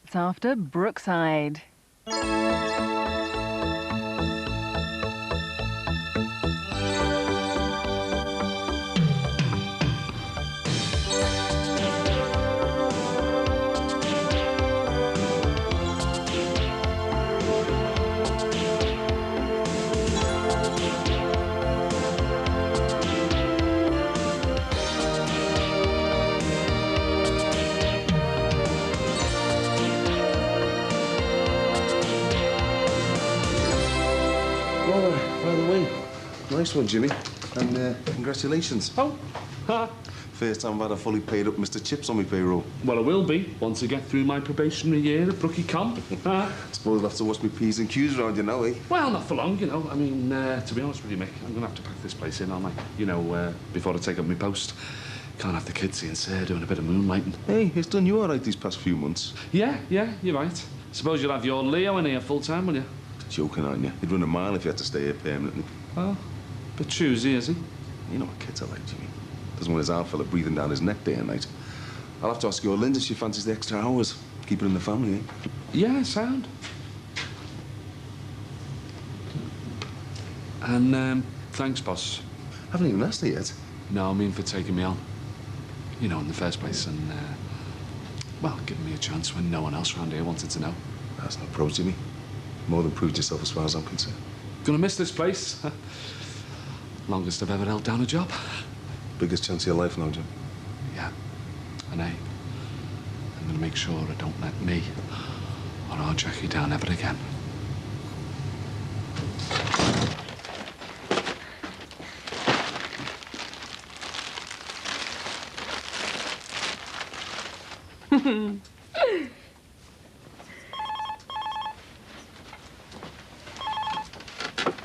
minutes after Brookside. By the way, nice one, Jimmy. And congratulations. Oh, ha. First time I've had a fully paid up Mr. Chips on my payroll. Well, I will be once I get through my probationary year at Brookie Comp. I suppose I'll have to wash my P's and Q's around you now, eh? Well, not for long, you know. I mean, to be honest with you, Mick, I'm going to have to pack this place in, aren't I? You know, before I take up my post. Can't have the kids seeing Sir doing a bit of moonlighting. Hey, it's done you all right these past few months. Yeah, you're right. Suppose you'll have your Leo in here full-time, will you? Joking, aren't you? You'd run a mile if you had to stay here permanently. Well, a bit choosy, is he? You know what kids are like, Jimmy. Doesn't want his arm fella breathing down his neck day and night. I'll have to ask your Linda if she fancies the extra hours. Keep it in the family, eh? Yeah, sound. And, thanks, boss. Haven't even asked her yet. No, I mean for taking me on. You know, in the first place, and, well, giving me a chance when no one else around here wanted to know. That's no pros, Jimmy. More than proved yourself as far as I'm concerned. Gonna miss this place. Longest I've ever held down a job. Biggest chance of your life now, Jim. Yeah, and I'm gonna make sure I don't let me or our Jackie down ever again.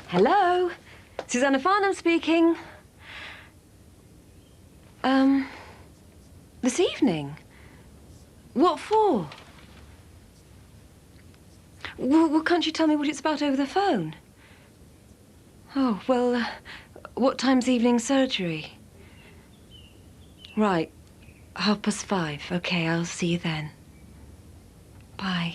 Hello, Susanna Farnham speaking. This evening? What for? Well, can't you tell me what it's about over the phone? Oh, well, what time's evening surgery? Right, 5:30. OK, I'll see you then. Bye.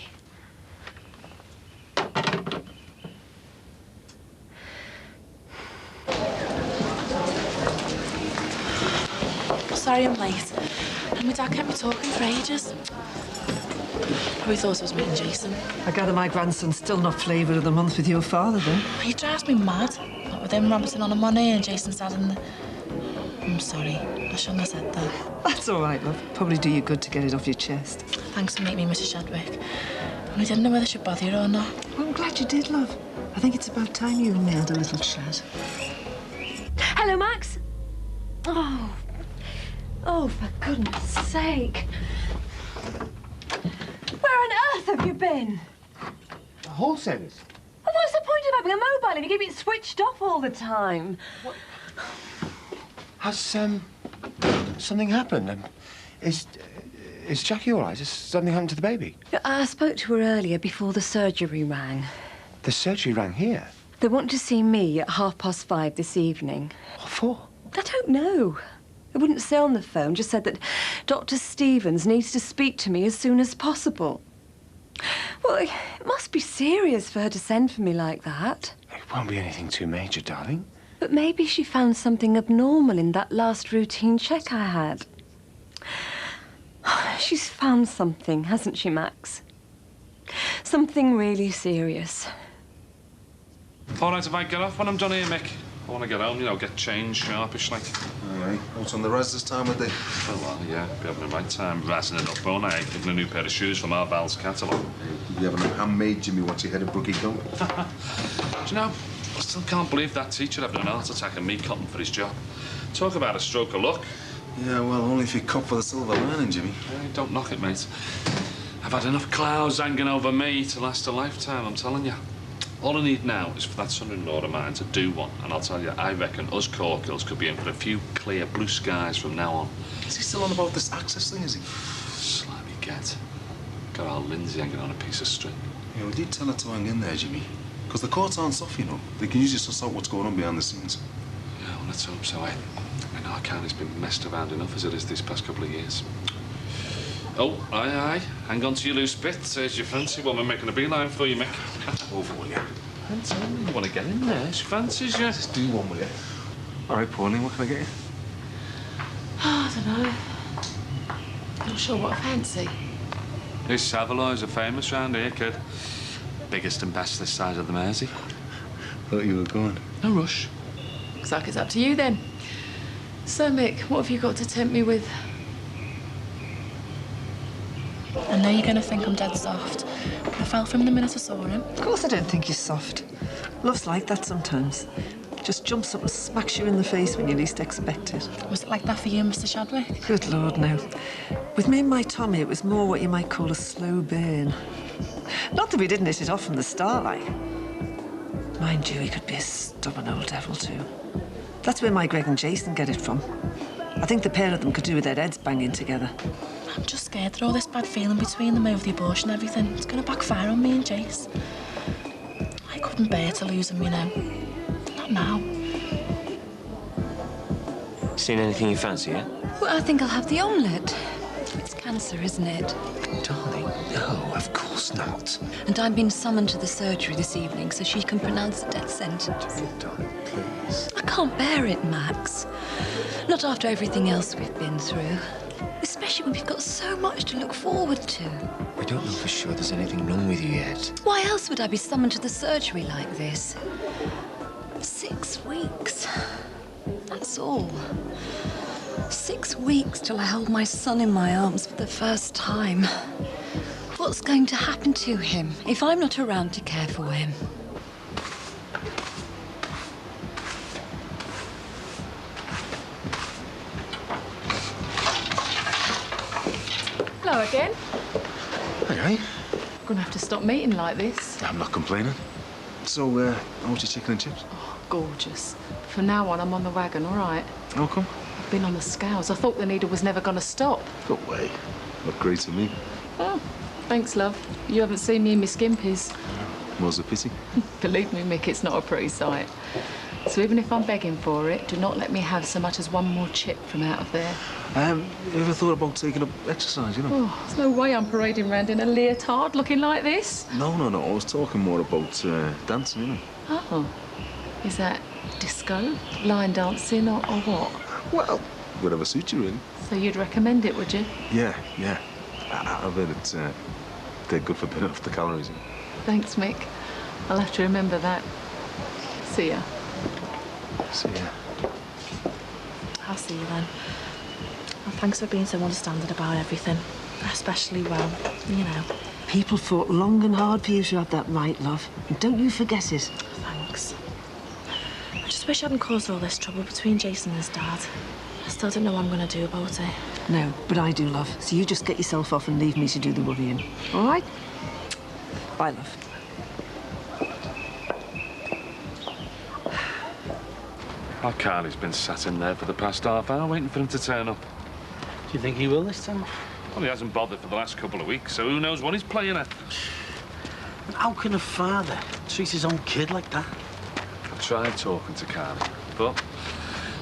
Sorry I'm late. And my dad kept me talking for ages. Probably thought I was meeting Jason. I gather my grandson's still not flavour of the month with your father, then? He drives me mad. What with him rabbiting on a money and Jason's dad in the... I'm sorry. I shouldn't have said that. That's all right, love. Probably do you good to get it off your chest. Thanks for meeting me, Mrs. Shadwick. And I didn't know whether I should bother you or not. Well, I'm glad you did, love. I think it's about time you and me had a little chat. Hello, Max. Oh, for goodness sake. Where on earth have you been? Wholesalers? Well, what's the point of having a mobile if you keep it switched off all the time? What? Has, something happened? Is Jackie all right? Has something happened to the baby? I spoke to her earlier before the surgery rang. The surgery rang here? They want to see me at 5:30 this evening. What for? I don't know. They wouldn't say on the phone, just said that Dr. Stevens needs to speak to me as soon as possible. Well, it must be serious for her to send for me like that. It won't be anything too major, darling. But maybe she found something abnormal in that last routine check I had. She's found something, hasn't she, Max? Something really serious. All right, if I get off when I'm done here, Mick. I want to get home, you know, get changed sharpish, like. All right. What's on the res this time of day? Well, yeah, be having the right time, razzing it up, won't I? Giving a new pair of shoes from our Val's catalogue. You'll be having them handmade, Jimmy, once you head of Brookie Comp. Do you know, I still can't believe that teacher having an heart attack and me cutting for his job. Talk about a stroke of luck. Yeah, well, only if you cop for the silver lining, Jimmy. Yeah, don't knock it, mate. I've had enough clouds hanging over me to last a lifetime, I'm telling you. All I need now is for that son-in-law of mine to do one, and I'll tell you, I reckon us Corkills could be in for a few clear blue skies from now on. Is he still on about this access thing, is he? Slimy get. Got our Lindsay hanging on a piece of string. Yeah, we did tell her to hang in there, Jimmy. Because the courts aren't soft, you know. They can usually suss out what's going on behind the scenes. Yeah, well, let's hope so, eh? I mean, our county's been messed around enough as it is these past couple of years. Oh, aye. Hang on to your loose bits. There's your fancy woman making a beeline for you, Mick. Over, will you? And tell me you want to get in there. She fancies you. Just do one, will you? All right, Pauline, what can I get you? Oh, I don't know. Not sure what I fancy. These Savoys are famous round here, kid. Biggest and best this side of the Mersey. Thought you were going. No rush. Looks like it's up to you then. So, Mick, what have you got to tempt me with? I know you're going to think I'm dead soft. I fell for him the minute I saw him. Of course I don't think you're soft. Love's like that sometimes. Just jumps up and smacks you in the face when you least expect it. Was it like that for you, Mr. Shadwick? Good Lord, no. With me and my Tommy, it was more what you might call a slow burn. Not that we didn't hit it off from the start, like. Mind you, he could be a stubborn old devil, too. That's where my Greg and Jason get it from. I think the pair of them could do with their heads banging together. I'm just scared that all this bad feeling between them over the abortion and everything, it's going to backfire on me and Jace. I couldn't bear to lose him, you know. Not now. Seen anything you fancy, yeah? Well, I think I'll have the omelette. It's cancer, isn't it? Darling, no, of course not. And I'm being summoned to the surgery this evening so she can pronounce the death sentence. Darling, please. I can't bear it, Max. Not after everything else we've been through. Especially when we've got so much to look forward to. We don't know for sure there's anything wrong with you yet. Why else would I be summoned to the surgery like this? 6 weeks. That's all. 6 weeks till I hold my son in my arms for the first time. What's going to happen to him if I'm not around to care for him? Hello again. Okay. Gonna have to stop meeting like this. I'm not complaining. So, how was your chicken and chips? Oh, gorgeous. From now on, I'm on the wagon, all right? How come? I've been on the scales. I thought the needle was never gonna stop. Go away. Look great to me. Oh, thanks, love. You haven't seen me in my skimpies. Was a pity. Believe me, Mick, it's not a pretty sight. So even if I'm begging for it, do not let me have so much as one more chip from out of there. You ever thought about taking up exercise, you know? Oh, there's no way I'm parading around in a leotard looking like this. No. I was talking more about dancing, you know? Oh. Is that disco, line dancing, or what? Well, whatever suits you, really. So you'd recommend it, would you? Yeah. I've heard it's they're good for burning off the calories. Thanks, Mick. I'll have to remember that. See ya. So, yeah. I'll see you then. Well, thanks for being so understanding about everything. Especially, well, you know. People fought long and hard for you to have that right, love. And don't you forget it. Thanks. I just wish I hadn't caused all this trouble between Jason and his dad. I still don't know what I'm going to do about it. No, but I do, love. So you just get yourself off and leave me to do the worrying. All right? Bye, love. Our Carly's been sat in there for the past half hour waiting for him to turn up. Do you think he will this time? Well, he hasn't bothered for the last couple of weeks, so who knows what he's playing at. And how can a father treat his own kid like that? I tried talking to Carly, but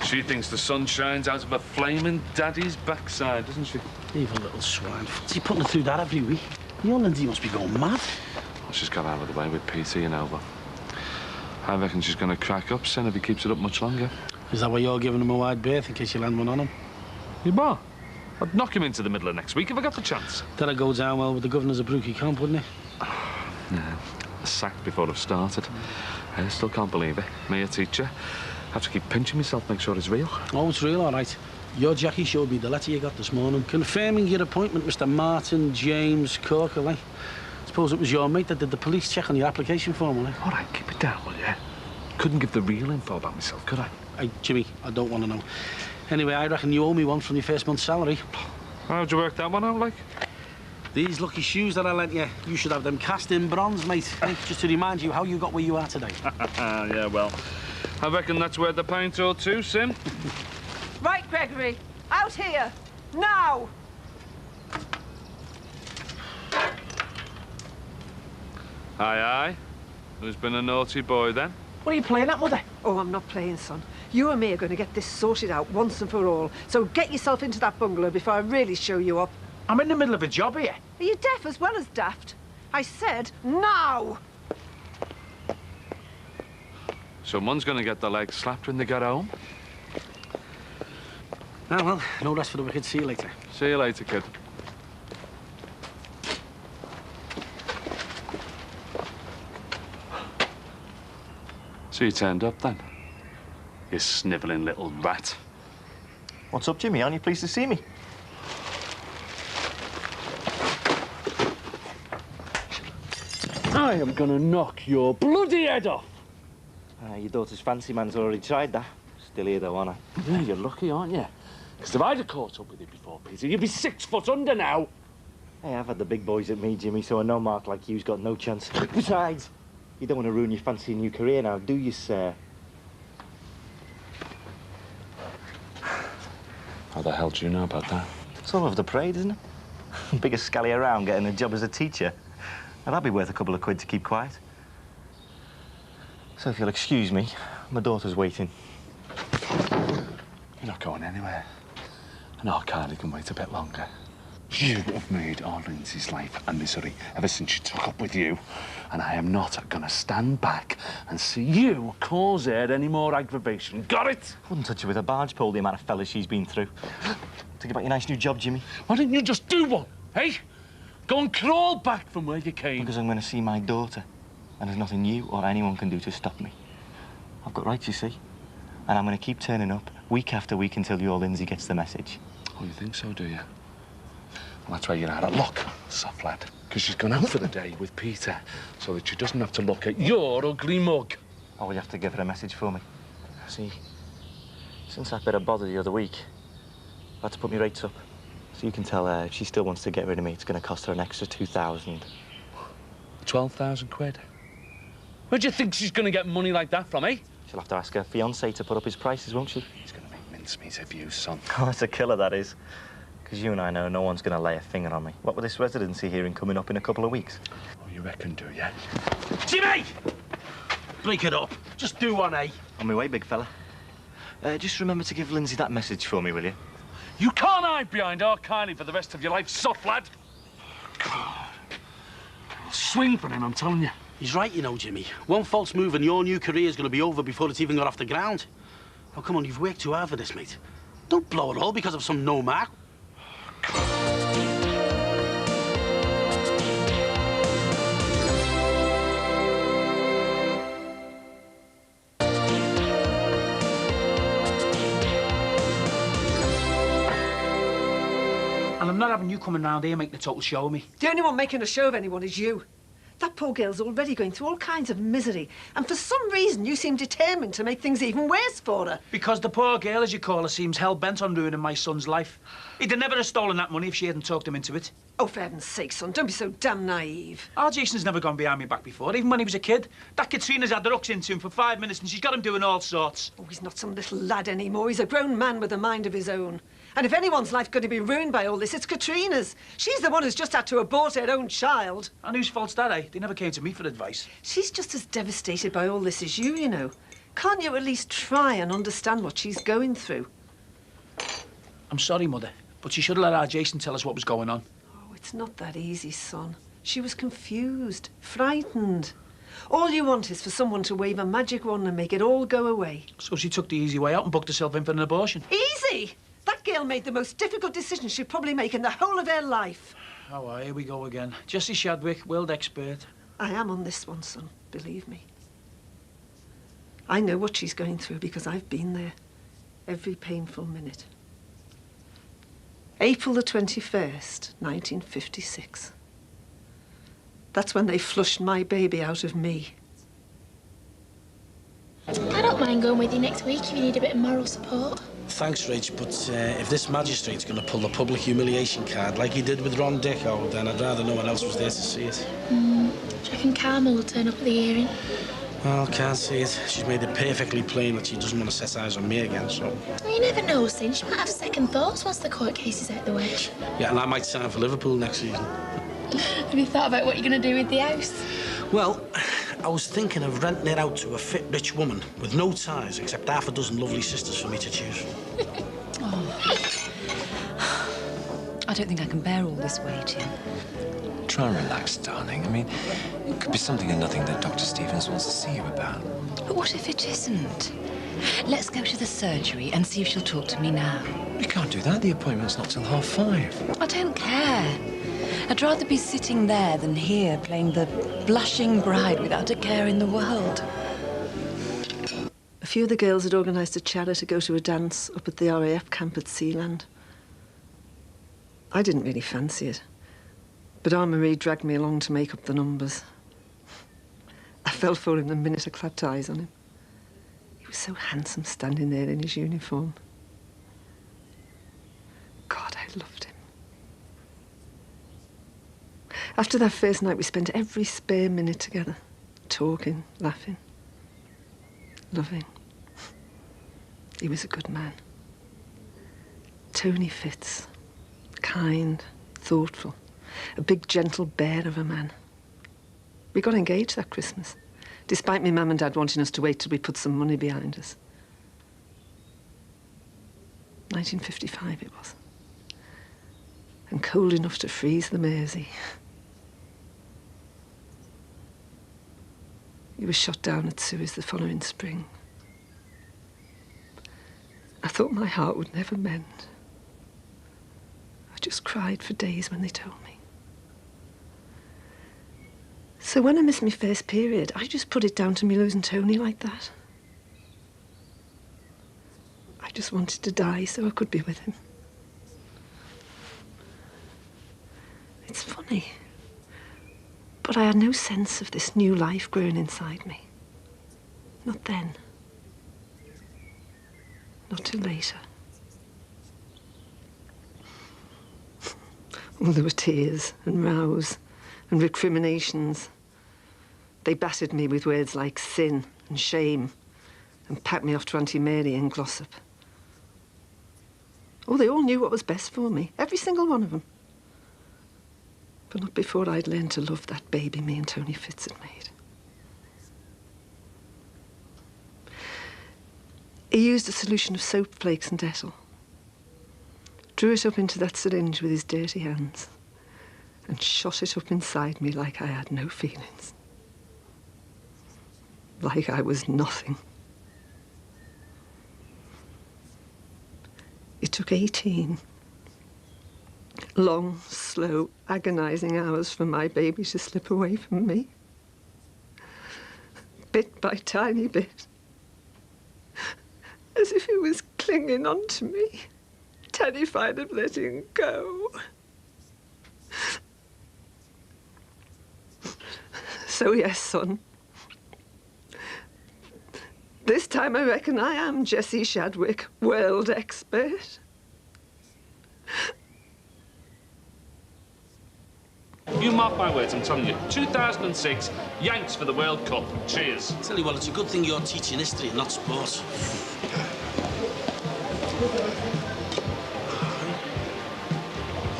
she thinks the sun shines out of a flaming daddy's backside, doesn't she? Evil little swine. What's he putting her through that every week? The old Lindsay must be going mad. Well, she's got out of the way with Peter, you know, but I reckon she's going to crack up soon if he keeps it up much longer. Is that why you're giving him a wide berth in case you land one on him? You bar? I'd knock him into the middle of next week if I got the chance. That'd go down well with the governors of Brookie Camp, wouldn't it? Yeah, sacked before I've started. I still can't believe it. Me, a teacher, have to keep pinching myself, make sure it's real. Oh, it's real, all right. Your Jackie showed me the letter you got this morning, confirming your appointment, Mr. Martin James Corker, eh? Suppose it was your mate that did the police check on your application form, eh? All right, keep it down, will you? Couldn't give the real info about myself, could I? Hey, Jimmy, I don't want to know. Anyway, I reckon you owe me one from your first month's salary. How'd you work that one out, like? These lucky shoes that I lent you, you should have them cast in bronze, mate. Just to remind you how you got where you are today. Yeah, well, I reckon that's worth a pint or two, Sim. Right, Gregory. Out here. Now! Aye. Who's been a naughty boy, then? What are you playing at, Mother? Oh, I'm not playing, son. You and me are going to get this sorted out once and for all. So get yourself into that bungalow before I really show you up. I'm in the middle of a job here. Are you deaf as well as daft? I said now! Someone's gonna get the leg slapped when they get home. Ah, well, no rest for the wicked. See you later. See you later, kid. So you turned up then? You snivelling little rat. What's up, Jimmy? Aren't you pleased to see me? I am gonna knock your bloody head off. Your daughter's fancy man's already tried that. Still here, though, aren't I? Yeah, you're lucky, aren't you? Because if I'd have caught up with you before, Peter, you'd be 6 foot under now. Hey, I've had the big boys at me, Jimmy, so a no-mark like you's got no chance. Besides, you don't want to ruin your fancy new career now, do you, sir? How the hell do you know about that? It's all over the parade, isn't it? Biggest scally around getting a job as a teacher. Now, that'd be worth a couple of quid to keep quiet. So if you'll excuse me, my daughter's waiting. You're not going anywhere. And our Carly can wait a bit longer. You have made our Lindsay's life a misery ever since she took up with you. And I am not going to stand back and see you cause her any more aggravation. Got it? I wouldn't touch her with a barge pole, the amount of fellas she's been through. Think about your nice new job, Jimmy. Why didn't you just do one, eh? Go and crawl back from where you came. Because I'm going to see my daughter. And there's nothing you or anyone can do to stop me. I've got rights, you see. And I'm going to keep turning up week after week until your Lindsay gets the message. Oh, you think so, do you? Well, that's why you're out of luck, soft lad. Because she's gone out for the day with Peter, so that she doesn't have to look at your ugly mug. Oh, will you have to give her a message for me? See, since that bit of bother the other week, I had to put my rates up. So you can tell her if she still wants to get rid of me, it's going to cost her an extra 2,000. 12,000 quid? Where do you think she's going to get money like that from, eh? She'll have to ask her fiancé to put up his prices, won't she? He's going to make mincemeat of you, son. Oh, that's a killer, that is. Because you and I know no one's going to lay a finger on me. What with this residency hearing coming up in a couple of weeks? Oh, you reckon, do you? Jimmy! Break it up. Just do one, eh? On my way, big fella. Just remember to give Lindsay that message for me, will you? You can't hide behind our Kylie for the rest of your life, soft lad. God. I'll swing for him, I'm telling you. He's right, you know, Jimmy. One false move and your new career's going to be over before it's even got off the ground. Oh, come on, you've worked too hard for this, mate. Don't blow it all because of some no-mark. And I'm not having you coming round here making a total show of me. The only one making a show of anyone is you. That poor girl's already going through all kinds of misery, and for some reason you seem determined to make things even worse for her. Because the poor girl, as you call her, seems hell-bent on ruining my son's life. He'd have never have stolen that money if she hadn't talked him into it. Oh, for heaven's sake, son, don't be so damn naive. Our Jason's never gone behind me back before, even when he was a kid. That Katrina's had the hooks into him for 5 minutes and she's got him doing all sorts. Oh, he's not some little lad anymore. He's a grown man with a mind of his own. And if anyone's life going to be ruined by all this, it's Katrina's. She's the one who's just had to abort her own child. And whose fault's that, eh? They never came to me for advice. She's just as devastated by all this as you know. Can't you at least try and understand what she's going through? I'm sorry, Mother, but she should have let our Jason tell us what was going on. Oh, it's not that easy, son. She was confused, frightened. All you want is for someone to wave a magic wand and make it all go away. So she took the easy way out and booked herself in for an abortion. Easy? That girl made the most difficult decision she'd probably make in the whole of her life. Oh, well, here we go again. Jessie Shadwick, world expert. I am on this one, son, believe me. I know what she's going through because I've been there. Every painful minute. April the 21st, 1956. That's when they flushed my baby out of me. I don't mind going with you next week if you need a bit of moral support. Thanks, Rach, but if this magistrate's going to pull the public humiliation card like he did with Ron Dicko, then I'd rather no one else was there to see it. Do you reckon Carmel will turn up at the hearing? Well, can't see it. She's made it perfectly plain that she doesn't want to set eyes on me again, so... Well, you never know, Sin. She might have second thoughts once the court case is out the way. Yeah, and I might sign for Liverpool next season. Have you thought about what you're going to do with the house? Well, I was thinking of renting it out to a fit, rich woman with no ties except half a dozen lovely sisters for me to choose from. I don't think I can bear all this weight, Ian. Try and relax, darling. I mean, it could be something or nothing that Dr. Stevens wants to see you about. But what if it isn't? Let's go to the surgery and see if she'll talk to me now. We can't do that. The appointment's not till 5:30. I don't care. I'd rather be sitting there than here playing the blushing bride without a care in the world. A few of the girls had organised a charter to go to a dance up at the RAF camp at Sealand. I didn't really fancy it, but Anne-Marie dragged me along to make up the numbers. I fell for him the minute I clapped eyes on him. He was so handsome standing there in his uniform. God, I loved him. After that first night, we spent every spare minute together, talking, laughing, loving. He was a good man. Tony Fitz, kind, thoughtful, a big, gentle bear of a man. We got engaged that Christmas, despite me mum and dad wanting us to wait till we put some money behind us. 1955 it was. And cold enough to freeze the Mersey. He was shot down at Suez the following spring. I thought my heart would never mend. I just cried for days when they told me. So when I missed my first period, I just put it down to me losing Tony like that. I just wanted to die so I could be with him. It's funny, but I had no sense of this new life growing inside me. Not then. Not till later. Oh, there were tears and rows and recriminations. They battered me with words like sin and shame and packed me off to Auntie Mary in Glossop. Oh, they all knew what was best for me, every single one of them. But not before I'd learned to love that baby me and Tony Fitz had made. He used a solution of soap flakes and Dettol, drew it up into that syringe with his dirty hands, and shot it up inside me like I had no feelings. Like I was nothing. It took 18 long, slow, agonizing hours for my baby to slip away from me. Bit by tiny bit. As if it was clinging onto me, terrified of letting go. So yes, son. This time I reckon I am Jessie Shadwick, world expert. You mark my words, I'm telling you. 2006, Yanks for the World Cup. Cheers. Tell you what, it's a good thing you're teaching history and not sport.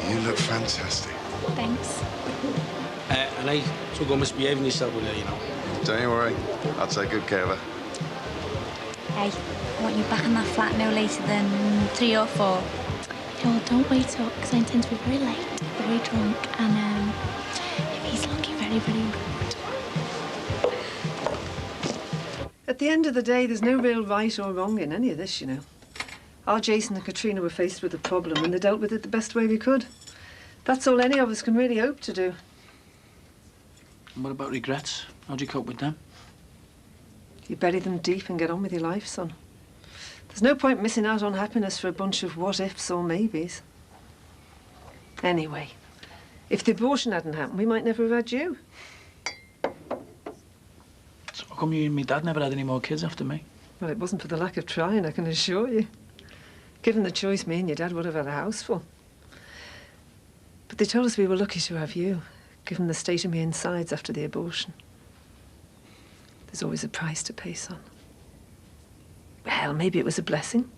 You look fantastic. Thanks. And hey, so go misbehaving yourself with her, you know. Don't you worry. I'll take good care of her. Hey, I want you back in that flat no later than 3 or 4. Oh, don't wait up, because I intend to be very late, very drunk, and if he's lucky, very, very rude. At the end of the day, there's no real right or wrong in any of this, you know. Our Jason and Katrina were faced with a problem and they dealt with it the best way we could. That's all any of us can really hope to do. And what about regrets? How'd you cope with them? You bury them deep and get on with your life, son. There's no point missing out on happiness for a bunch of what-ifs or maybes. Anyway, if the abortion hadn't happened, we might never have had you. So how come you and me dad never had any more kids after me? Well, it wasn't for the lack of trying, I can assure you. Given the choice, me and your dad would have had a house full. But they told us we were lucky to have you, given the state of me insides after the abortion. There's always a price to pay, son. Well, maybe it was a blessing.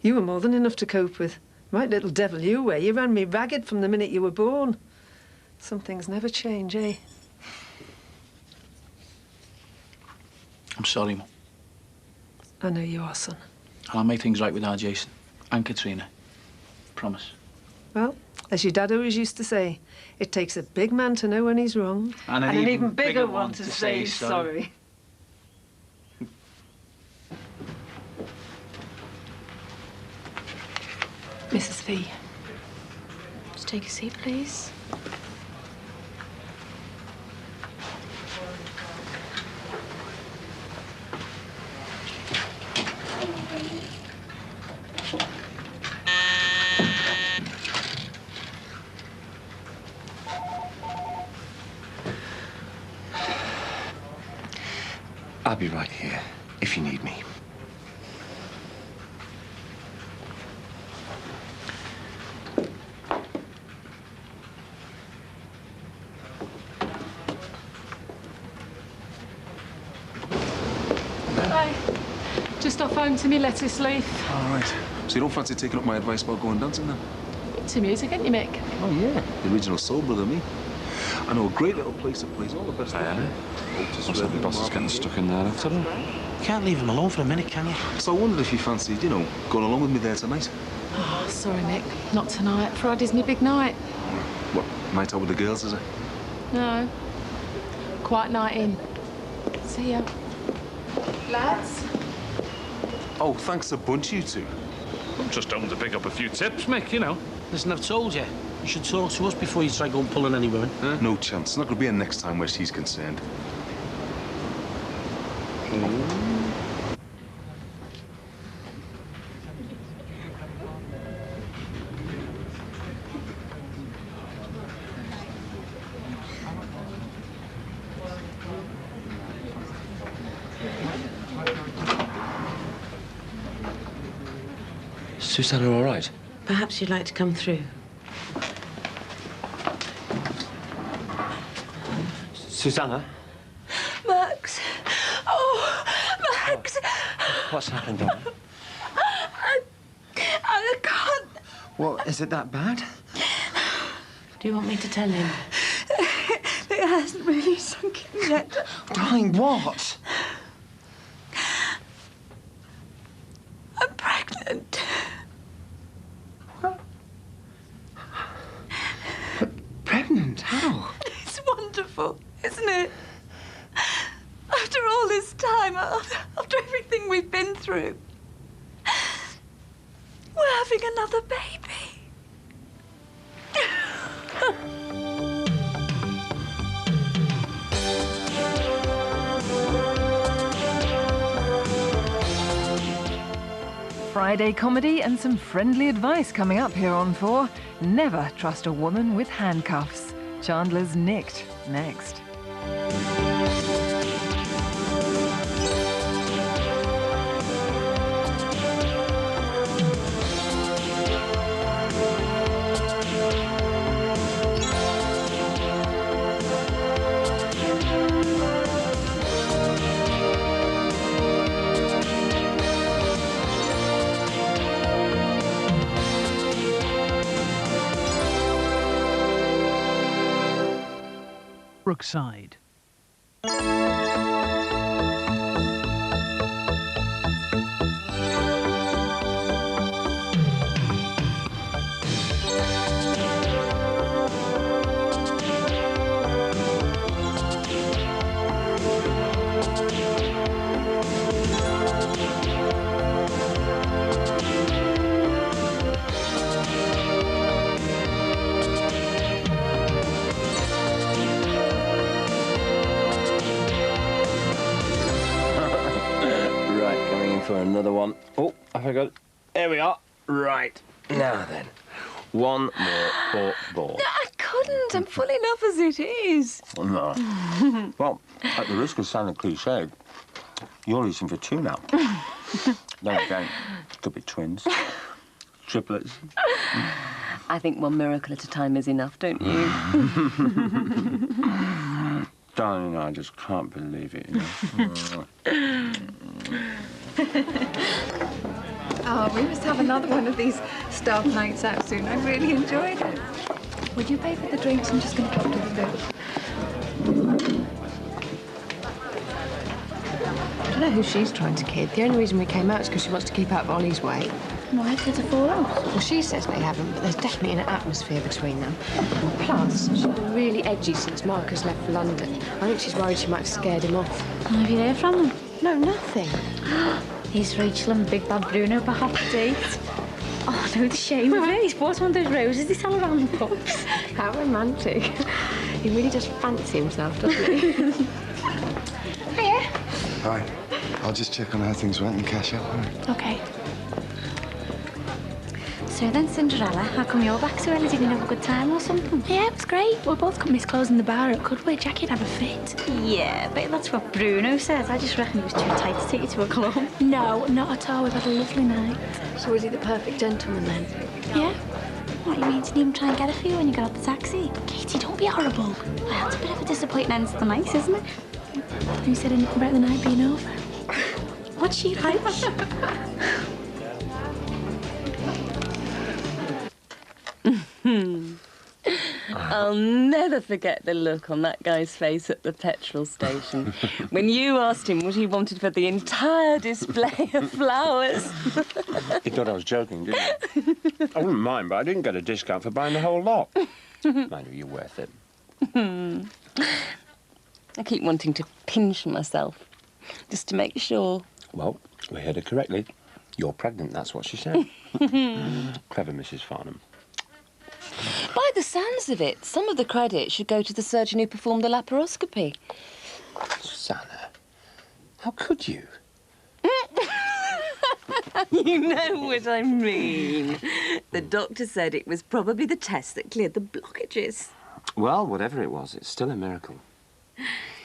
You were more than enough to cope with. Right little devil you were. You ran me ragged from the minute you were born. Some things never change, eh? I'm sorry, Mum. I know you are, son. And I'll make things right with our Jason and Katrina. Promise. Well, As your dad always used to say, it takes a big man to know when he's wrong. And an even bigger one to say sorry. Mrs. V. Just take a seat, please. I'll be right here if you need me. Hi. Just off home to me lettuce leaf. All right. So you don't fancy taking up my advice about going dancing then? To music, ain't you, Mick? Oh, yeah. The original soul brother, me. I know a great little place that plays all the best. What's that the boss is getting stuck in there after all? Can't leave him alone for a minute, can you? So I wondered if you fancied, you know, going along with me there tonight. Oh, sorry, Mick. Not tonight. Friday's my big night. What, night out with the girls, is it? No. Quiet night in. See ya. Lads? Oh, thanks a bunch, you two. I'm just home to pick up a few tips, Mick, you know. Listen, I've told you. You should talk to us before you try going pulling any women. Huh? No chance. It's not going to be a next time where she's concerned. Susanna, all right? Perhaps you'd like to come through. Susanna? Max. Oh, Max. What's happened, darling? I can't. Well, is it that bad? Do you want me to tell him? It hasn't really sunk in yet. Darling, what? I'm pregnant. Pregnant? How? It's wonderful, isn't it? After all this time, after everything we've been through, we're having another baby. Friday comedy and some friendly advice coming up here on 4. Never trust a woman with handcuffs. Chandler's Nicked next. Brookside. For another one. Oh, I forgot. There we are. Right. Now then. One more ball. No, I couldn't. I'm full enough as it is. No. Well, at the risk of sounding cliched, you're eating for 2 now. Then again, could be twins, triplets. I think one miracle at a time is enough, don't you? Darling, I just can't believe it, you know. Oh, we must have another one of these staff nights out soon. I really enjoyed it. Would you pay for the drinks? I'm just going to pop to the booth. I don't know who she's trying to kid. The only reason we came out is because she wants to keep out of Ollie's way. No, I've had a fallout. Well, she says they haven't, but there's definitely an atmosphere between them. And plus, she's been really edgy since Marcus left for London. I think she's worried she might have scared him off. Have you heard from them? No, nothing. Here's Rachel and Big Bad Bruno back off the date. Oh, no, the shame of it. He's bought one of those roses they sell around the pubs. How romantic. He really does fancy himself, doesn't he? Hiya. Hi. I'll just check on how things went and cash up. OK. So then, Cinderella, how come you're back so early? Did you have a good time or something? Yeah, it was great. We're both companies closing the bar at Goodway. Jackie'd have a fit. Yeah, but that's what Bruno says. I just reckon it was too tight to take you to a club. No, not at all. We've had a lovely night. So was he the perfect gentleman then? Yeah. What, you mean didn't even try and get a few when you got off the taxi? Katie, don't be horrible. Well, it's a bit of a disappointing end to the night, isn't it? You said anything about the night being over? What's she like? I'll never forget the look on that guy's face at the petrol station when you asked him what he wanted for the entire display of flowers. He thought I was joking, didn't he? I wouldn't mind, but I didn't get a discount for buying the whole lot. Mind you, you're worth it. I keep wanting to pinch myself just to make sure. Well, we heard her correctly. You're pregnant, that's what she said. Clever Mrs. Farnham. By the sounds of it, some of the credit should go to the surgeon who performed the laparoscopy. Susanna, how could you? You know what I mean. The doctor said it was probably the test that cleared the blockages. Well, whatever it was, it's still a miracle.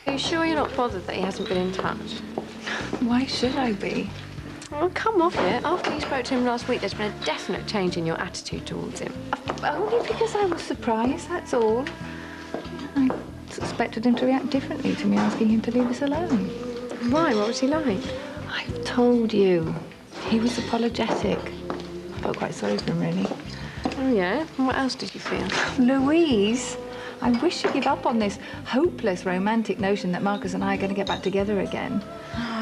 Are you sure you're not bothered that he hasn't been in touch? Why should I be? Oh, come off it. After you spoke to him last week, there's been a definite change in your attitude towards him. Only because I was surprised, that's all. I suspected him to react differently to me asking him to leave us alone. Why? What was he like? I've told you. He was apologetic. I felt quite sorry for him, really. Oh, yeah? And what else did you feel? Louise, I wish you'd give up on this hopeless romantic notion that Marcus and I are going to get back together again.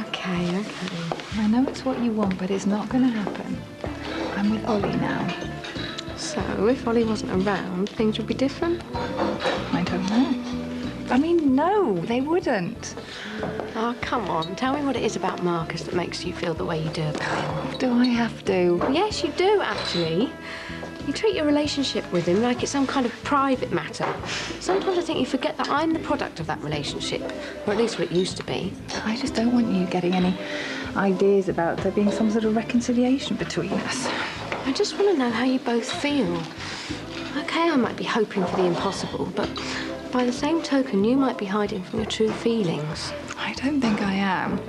OK. I know it's what you want, but it's not going to happen. I'm with Ollie now. So, if Ollie wasn't around, things would be different? I don't know. I mean, no, they wouldn't. Oh, come on. Tell me what it is about Marcus that makes you feel the way you do about him. Do I have to? Yes, you do, actually. You treat your relationship with him like it's some kind of private matter. Sometimes I think you forget that I'm the product of that relationship, or at least what it used to be. I just don't want you getting any ideas about there being some sort of reconciliation between us. I just want to know how you both feel. OK, I might be hoping for the impossible, but by the same token, you might be hiding from your true feelings. I don't think I am.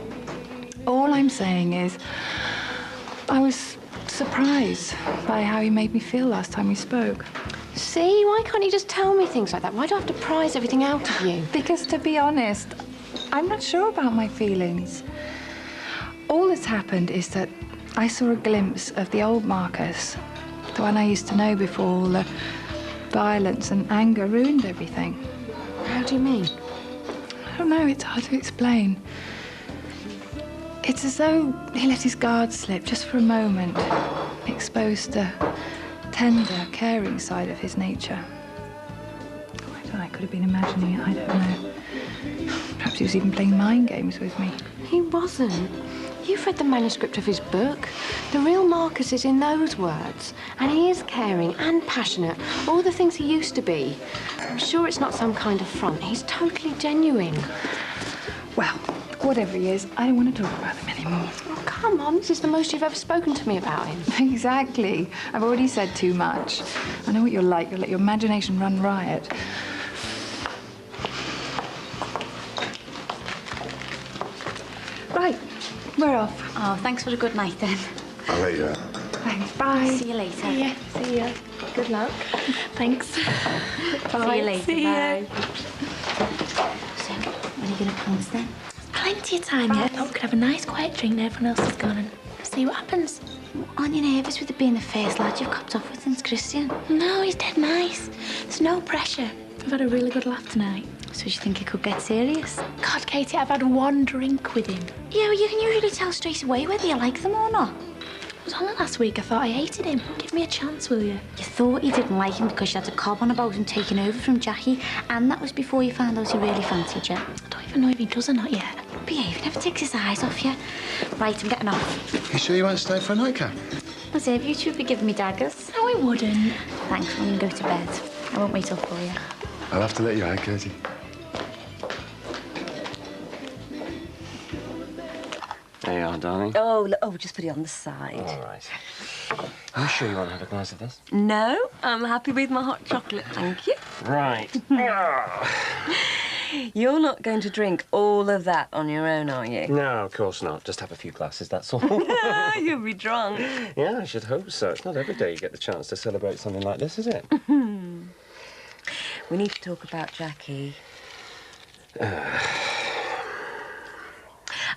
All I'm saying is I was surprised by how he made me feel last time we spoke. See, why can't you just tell me things like that? Why do I have to prise everything out of you? Because, to be honest, I'm not sure about my feelings. All that's happened is that I saw a glimpse of the old Marcus, the one I used to know before all the violence and anger ruined everything. How do you mean? I don't know, it's hard to explain. It's as though he let his guard slip just for a moment, exposed the tender, caring side of his nature. I could have been imagining it, I don't know. Perhaps he was even playing mind games with me. He wasn't. You've read the manuscript of his book. The real Marcus is in those words. And he is caring and passionate, all the things he used to be. I'm sure it's not some kind of front. He's totally genuine. Well, whatever he is, I don't want to talk about him anymore. Oh, come on, this is the most you've ever spoken to me about him. Exactly. I've already said too much. I know what you're like. You'll let your imagination run riot. Right, we're off. Oh, thanks for a good night then. I'll let you out. Thanks, bye. See you later. Yeah, see ya. Good luck. Thanks. Bye. See you later. See ya. Bye. So, when are you going to pounce then? Plenty of time yet. We could have a nice quiet drink and everyone else is gone and see what happens. Aren't you nervous with it being the first lad you've copped off with since Christian? No, he's dead nice. There's no pressure. We've had a really good laugh tonight. So you think it could get serious? God, Katie, I've had one drink with him. Yeah, well, you can usually tell straight away whether you like them or not. It was Only last week I thought I hated him. Give me a chance, will you? You thought you didn't like him because you had a cob on about him taking over from Jackie, and that was before you found out he really fancied you. I don't even know if he does or not yet. Behave, he never takes his eyes off you. Right, I'm getting off. You sure you won't stay for a nightcap? As if you two would be giving me daggers. No, I wouldn't. Thanks, I'm going to go to bed. I won't wait up for you. I'll have to let you out, Katie. There you are, darling. Oh, just put it on the side. All right. Are you sure you won't have a glass of this? No, I'm happy with my hot chocolate, thank you. Right. You're not going to drink all of that on your own, are you? No, of course not. Just have a few glasses, that's all. You'll be drunk. Yeah, I should hope so. It's not every day you get the chance to celebrate something like this, is it? We need to talk about Jackie.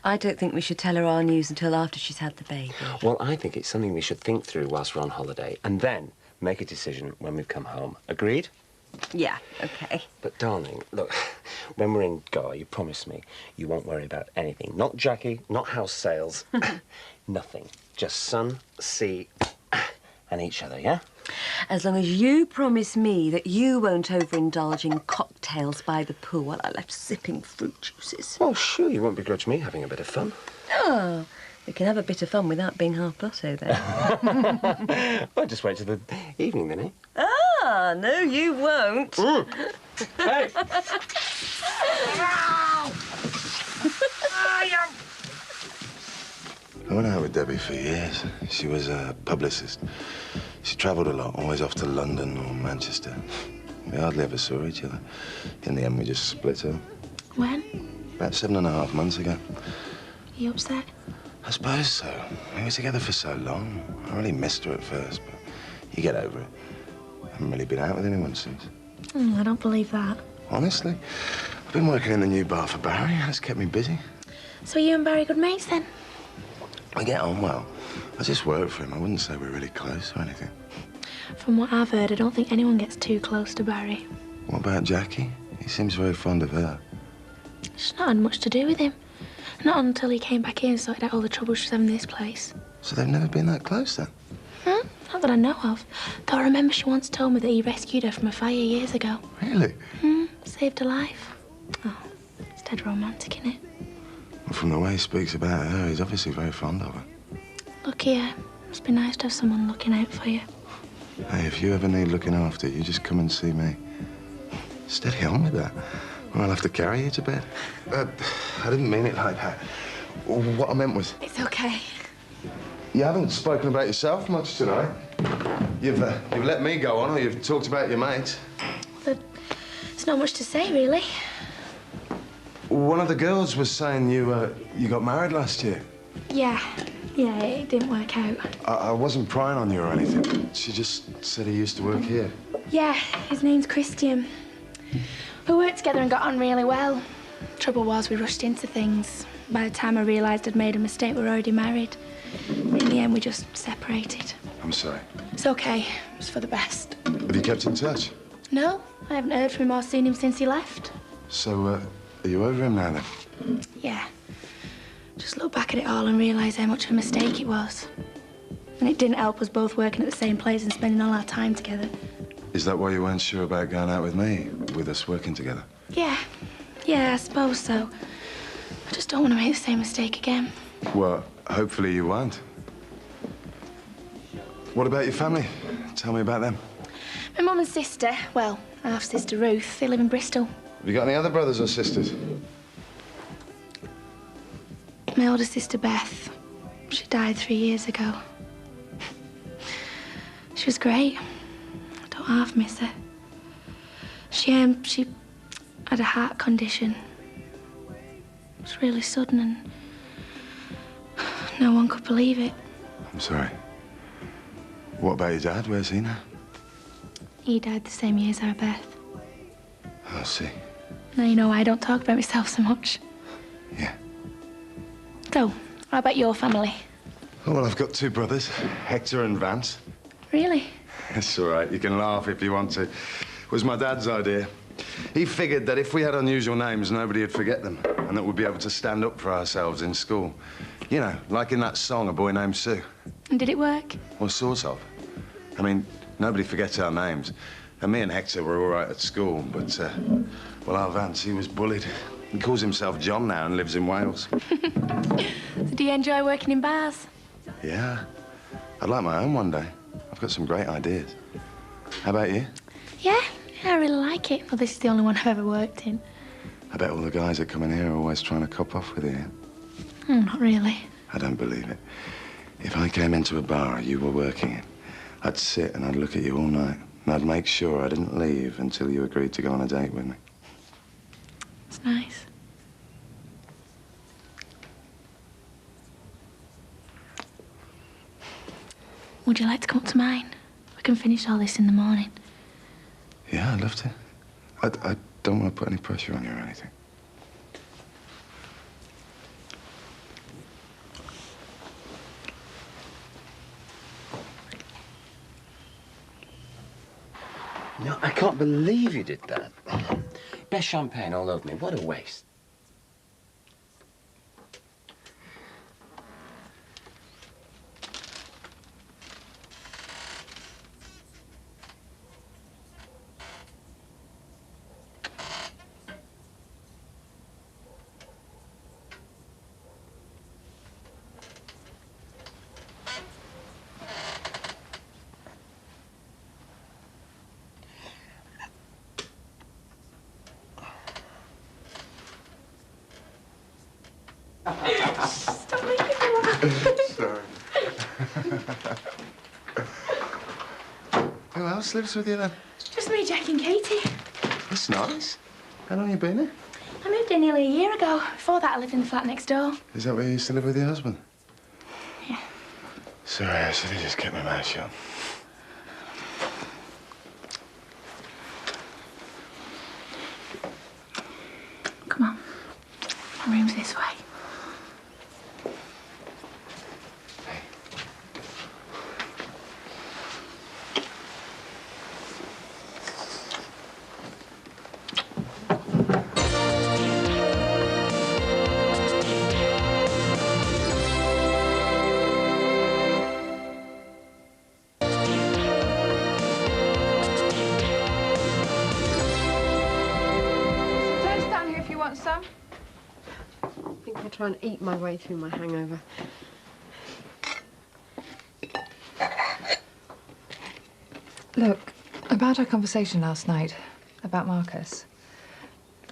I don't think we should tell her our news until after she's had the baby. Well, I think it's something we should think through whilst we're on holiday and then make a decision when we've come home. Agreed? Yeah, OK. But, darling, look, when we're in Goa, you promise me you won't worry about anything. Not Jackie, not house sales, nothing. Just sun, sea, and each other, yeah? As long as you promise me that you won't overindulge in cocktails by the pool while I left sipping fruit juices. Oh, sure, you won't begrudge me having a bit of fun. Oh, we can have a bit of fun without being half blotto, then. Well, just wait till the evening, then, eh? Ah, no, you won't. Hey! I went out with Debbie for years. She was a publicist. She travelled a lot, always off to London or Manchester. We hardly ever saw each other. In the end, we just split up. When? About 7.5 months ago. Are you upset? I suppose so. We were together for so long. I really missed her at first, but you get over it. I haven't really been out with anyone since. I don't believe that. Honestly, I've been working in the new bar for Barry. That's kept me busy. So are you and Barry good mates, then? We get on well. I just work for him. I wouldn't say we're really close or anything. From what I've heard, I don't think anyone gets too close to Barry. What about Jackie? He seems very fond of her. She's not had much to do with him. Not until he came back in and sorted out all the trouble she's having in this place. So they've never been that close, then? Not that I know of. Though I remember she once told me that he rescued her from a fire years ago. Really? Saved her life. Oh, it's dead romantic, isn't it? Well, from the way he speaks about her, he's obviously very fond of her. Look here. Must be nice to have someone looking out for you. Hey, if you ever need looking after, you just come and see me. Steady on with that, or I'll have to carry you to bed. I didn't mean it like that. What I meant was... It's okay. You haven't spoken about yourself much tonight. You've let me go on, or you've talked about your mates. There's not much to say, really. One of the girls was saying you got married last year. Yeah, it didn't work out. I wasn't prying on you or anything. She just said he used to work here. Yeah, his name's Christian. We worked together and got on really well. Trouble was, we rushed into things. By the time I realised I'd made a mistake, we were already married. In the end, we just separated. I'm sorry. It's okay. It's for the best. Have you kept in touch? No, I haven't heard from him or seen him since he left. So, are you over him now, then? Yeah. Just look back at it all and realise how much of a mistake it was. And it didn't help us both working at the same place and spending all our time together. Is that why you weren't sure about going out with me, with us working together? Yeah, I suppose so. I just don't want to make the same mistake again. Well, hopefully you won't. What about your family? Tell me about them. My mum and sister, well, half-sister Ruth, they live in Bristol. Have you got any other brothers or sisters? My older sister Beth, she died 3 years ago. She was great. I don't half miss her. She had a heart condition. It was really sudden and no one could believe it. I'm sorry. What about your dad? Where's he now? He died the same year as our Beth. I see. Now you know why I don't talk about myself so much. Yeah. So, how about your family? Oh, well, I've got 2 brothers, Hector and Vance. Really? It's all right. You can laugh if you want to. It was my dad's idea. He figured that if we had unusual names, nobody would forget them, and that we'd be able to stand up for ourselves in school. You know, like in that song, A Boy Named Sue. And did it work? Well, sort of. I mean, nobody forgets our names. And me and Hector were all right at school, but, well, our Vance, he was bullied. He calls himself John now and lives in Wales. So do you enjoy working in bars? Yeah. I'd like my own one day. I've got some great ideas. How about you? Yeah, I really like it. Well, this is the only one I've ever worked in. I bet all the guys that come in here are always trying to cop off with you. Not really. I don't believe it. If I came into a bar you were working in, I'd sit and I'd look at you all night. And I'd make sure I didn't leave until you agreed to go on a date with me. It's nice. Would you like to come up to mine? We can finish all this in the morning. Yeah, I'd love to. I don't want to put any pressure on you or anything. No, I can't believe you did that. Best champagne all over me. What a waste. Stop making me laugh. Sorry. Who else lives with you then? Just me, Jack and Katie. That's nice. How long have you been here? I moved in nearly a year ago. Before that, I lived in the flat next door. Is that where you used to live with your husband? Yeah. Sorry, I should have just kept my mouth shut. Come on. My room's this way. Some? I think I'll try and eat my way through my hangover. Look, about our conversation last night, about Marcus,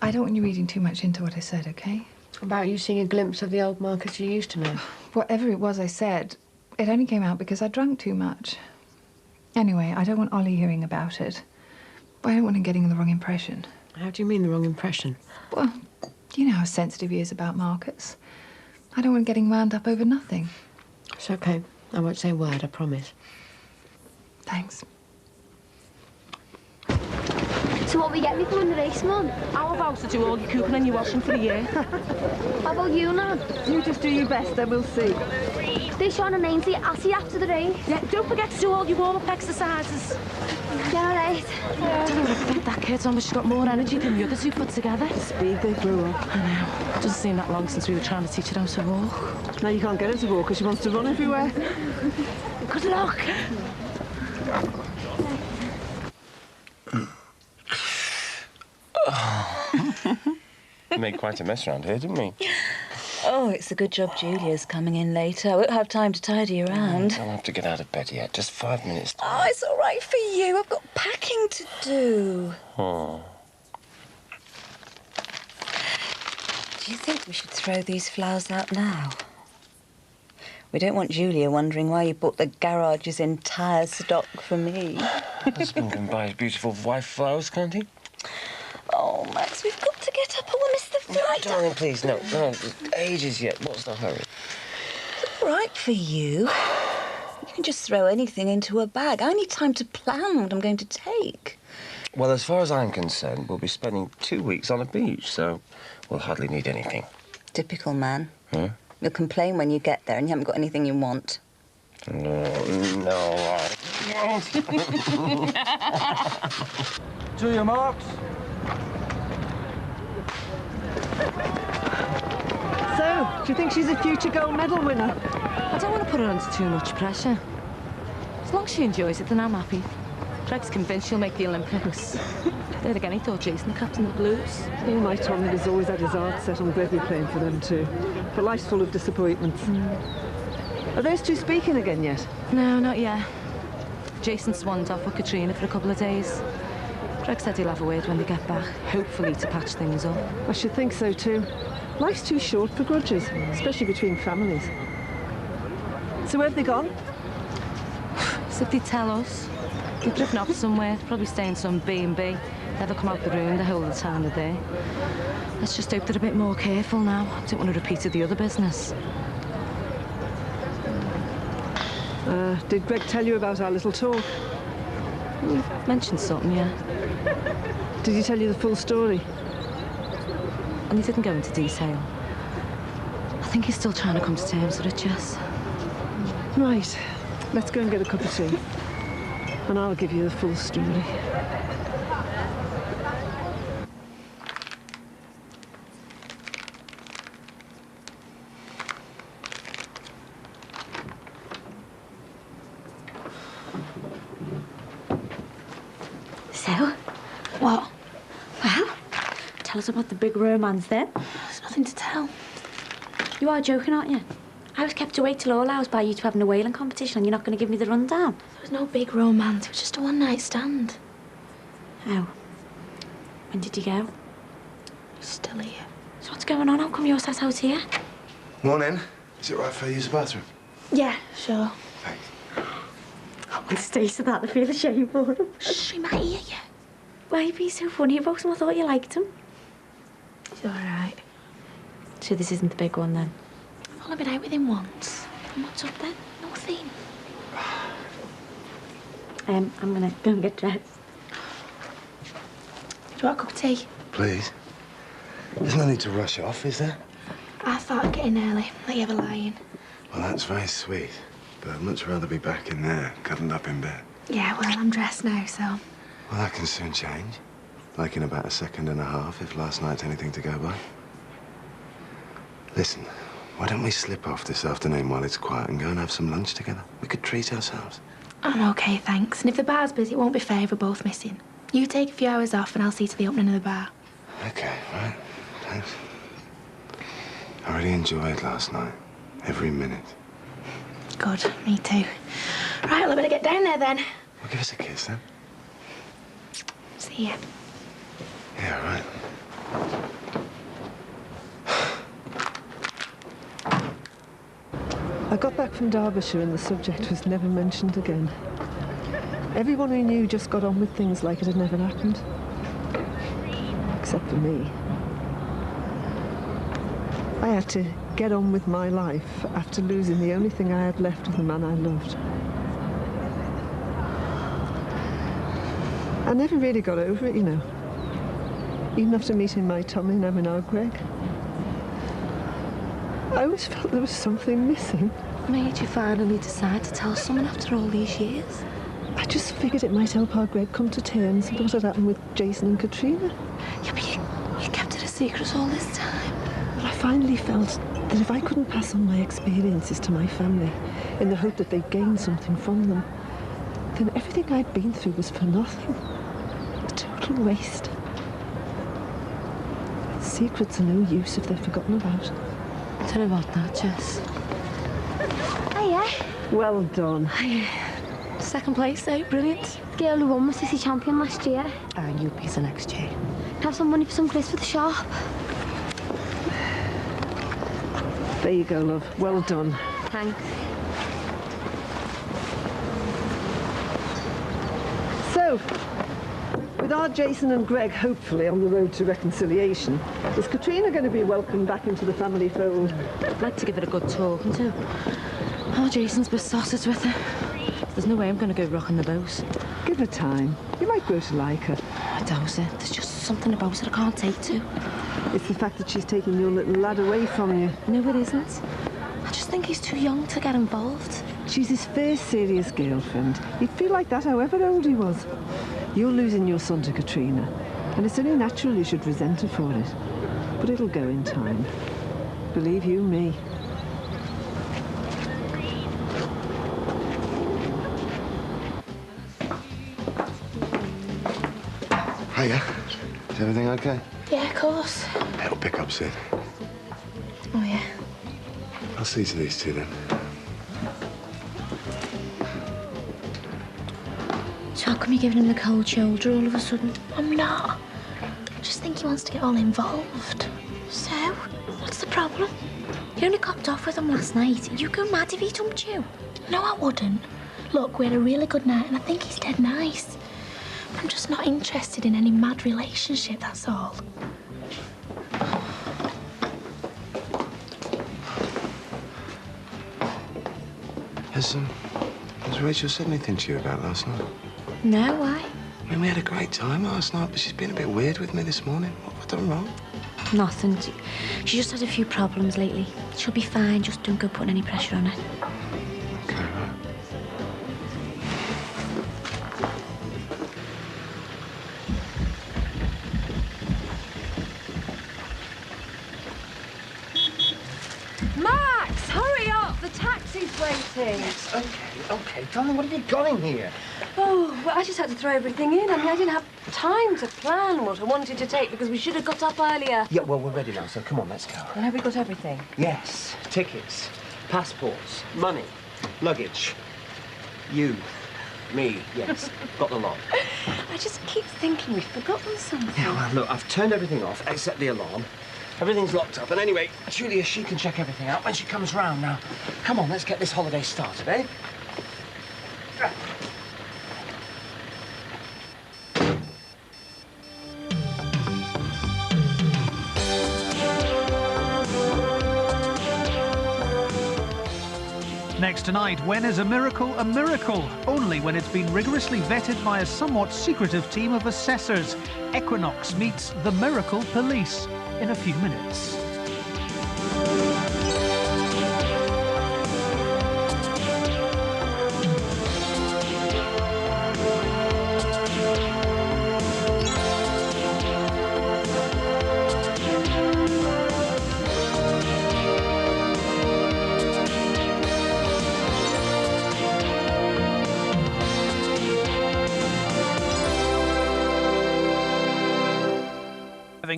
I don't want you reading too much into what I said, okay? About you seeing a glimpse of the old Marcus you used to know? Whatever it was I said, it only came out because I drank too much. Anyway, I don't want Ollie hearing about it. I don't want him getting the wrong impression. How do you mean the wrong impression? Well, you know how sensitive he is about Marcus. I don't want him getting wound up over nothing. It's okay. I won't say a word, I promise. Thanks. So what will you get me for in the race, Mum? How about to do all your cooking and your washing for the year? How about you, Nan? You just do your best, then we'll see. Stay Sean and Ainsley, I'll see you after the race. Yeah, don't forget to do all your warm-up exercises. Yeah, all right. I don't know if that kid's on, but she's got more energy than the others who put together. The speed they grew up. I know. It doesn't seem that long since we were trying to teach her how to walk. Now you can't get her to walk because she wants to run everywhere. Good luck. We made quite a mess around here, didn't we? Oh, it's a good job Julia's coming in later. I won't have time to tidy around. I don't have to get out of bed yet. Just 5 minutes. Oh, it's all right for you. I've got packing to do. Oh. Do you think we should throw these flowers out now? We don't want Julia wondering why you bought the garage's entire stock for me. Husband can buy his beautiful wife flowers, can't he? Oh, Max, we've got to get up or we'll miss the flight. No, darling, please, no. Ages yet. What's the hurry? It's all right for you. You can just throw anything into a bag. I need time to plan what I'm going to take. Well, as far as I'm concerned, we'll be spending 2 weeks on a beach, so we'll hardly need anything. Typical man. Huh? You'll complain when you get there and you haven't got anything you want. No, I won't. To your marks. So, do you think she's a future gold medal winner? I don't want to put her under too much pressure. As long as she enjoys it, then I'm happy. Greg's convinced she'll make the Olympics. Then again, he thought Jason the captain of the Blues. Oh, my Tommy has always had his heart set on Gregory playing for them too. But life's full of disappointments. Are those two speaking again yet? No, not yet. Jason swanned off with Katrina for a couple of days. Greg said he'll have a word when they get back, hopefully to patch things up. I should think so too. Life's too short for grudges, especially between families. So where have they gone? So if they tell us, they've driven off somewhere, probably stay in some B&B. Never come out the room the whole of the time of day. Let's just hope they're a bit more careful now. Don't want to repeat the other business. Did Greg tell you about our little talk? We've mentioned something, yeah. Did he tell you the full story? And he didn't go into detail. I think he's still trying to come to terms with it, Jess. Right. Let's go and get a cup of tea. And I'll give you the full story. So? What? Well, tell us about the big romance then. There's nothing to tell. You are joking, aren't you? I was kept awake till all hours by you two having a whaling competition and you're not going to give me the rundown. There was no big romance. It was just a one-night stand. Oh. When did you go? He's still here. So what's going on? How come you're sat out here? Morning. Is it right if I use the bathroom? Yeah, sure. And Stacey that, I feel ashamed for him. Shh, he might hear you. Why are you being so funny about him? I thought you liked him. He's all right. So this isn't the big one then? I've only been out with him once. And what's up then? Nothing. I'm gonna go and get dressed. Do you want a cup of tea? Please. There's no need to rush off, is there? I thought I'd get in early, let you have a lie-in. Well, that's very sweet. But I'd much rather be back in there, cuddled up in bed. Yeah, well, I'm dressed now, so... Well, that can soon change. Like in about a second and a half, if last night's anything to go by. Listen, why don't we slip off this afternoon while it's quiet and go and have some lunch together? We could treat ourselves. I'm okay, thanks. And if the bar's busy, it won't be fair if we're both missing. You take a few hours off and I'll see to the opening of the bar. Okay, right. Thanks. I really enjoyed last night. Every minute. Good, me too. Right, well, I better get down there then. Well, give us a kiss then. See ya. Yeah, right. I got back from Derbyshire and the subject was never mentioned again. Everyone who knew just got on with things like it had never happened. Except for me. I had to get on with my life after losing the only thing I had left of the man I loved. I never really got over it, you know. Even after meeting my Tommy and having our Greg. I always felt there was something missing. Made you finally decide to tell someone after all these years? I just figured it might help our Greg come to terms with what had happened with Jason and Katrina. Yeah, but you kept it a secret all this time. But I finally felt that if I couldn't pass on my experiences to my family in the hope that they'd gain something from them, then everything I'd been through was for nothing. A total waste. Secrets are no use if they're forgotten about. Tell me about that, Jess. Hiya. Well done. Second place, eh? Brilliant. Girl who won was city champion last year. And you'll be the next year. Have some money for some crisps for the shop. There you go, love. Well done. Thanks. So, with our Jason and Greg hopefully on the road to reconciliation, is Katrina going to be welcomed back into the family fold? I'd like to give it a good talking to. Oh, Jason's besotted with her. There's no way I'm going to go rocking the boat. Give her time. You might grow to like her. I doubt it. There's just something about it I can't take to. It's the fact that she's taking your little lad away from you. No, it isn't. I just think he's too young to get involved. She's his first serious girlfriend. He'd feel like that however old he was. You're losing your son to Katrina, and it's only natural you should resent her for it. But it'll go in time. Believe you me. everything okay? Yeah, of course. It'll pick up soon. Oh, yeah. I'll see to these two then. So how come you're giving him the cold shoulder all of a sudden? I'm not. I just think he wants to get all involved. So, what's the problem? You only copped off with him last night. You'd go mad if he dumped you. No, I wouldn't. Look, we had a really good night and I think he's dead nice. I'm just not interested in any mad relationship, that's all. Has Rachel said anything to you about last night? No, why? I mean, we had a great time last night, but she's been a bit weird with me this morning. What have I done wrong? Nothing. She just had a few problems lately. She'll be fine. Just don't go putting any pressure on her. Okay, right. Max, hurry up! The taxi's waiting. Yes, okay. Darling, what have you got in here? Oh, well, I just had to throw everything in. I mean, I didn't have time to plan what I wanted to take because we should have got up earlier. Yeah, well, we're ready now, so come on, let's go. And have we got everything? Yes, tickets, passports, money, luggage. You, me, yes, got the lot. I just keep thinking we've forgotten something. Yeah, well, look, I've turned everything off except the alarm. Everything's locked up. And anyway, Julia, she can check everything out when she comes round now. Come on, let's get this holiday started, eh? Next tonight, when is a miracle a miracle? Only when it's been rigorously vetted by a somewhat secretive team of assessors. Equinox meets the Miracle Police in a few minutes.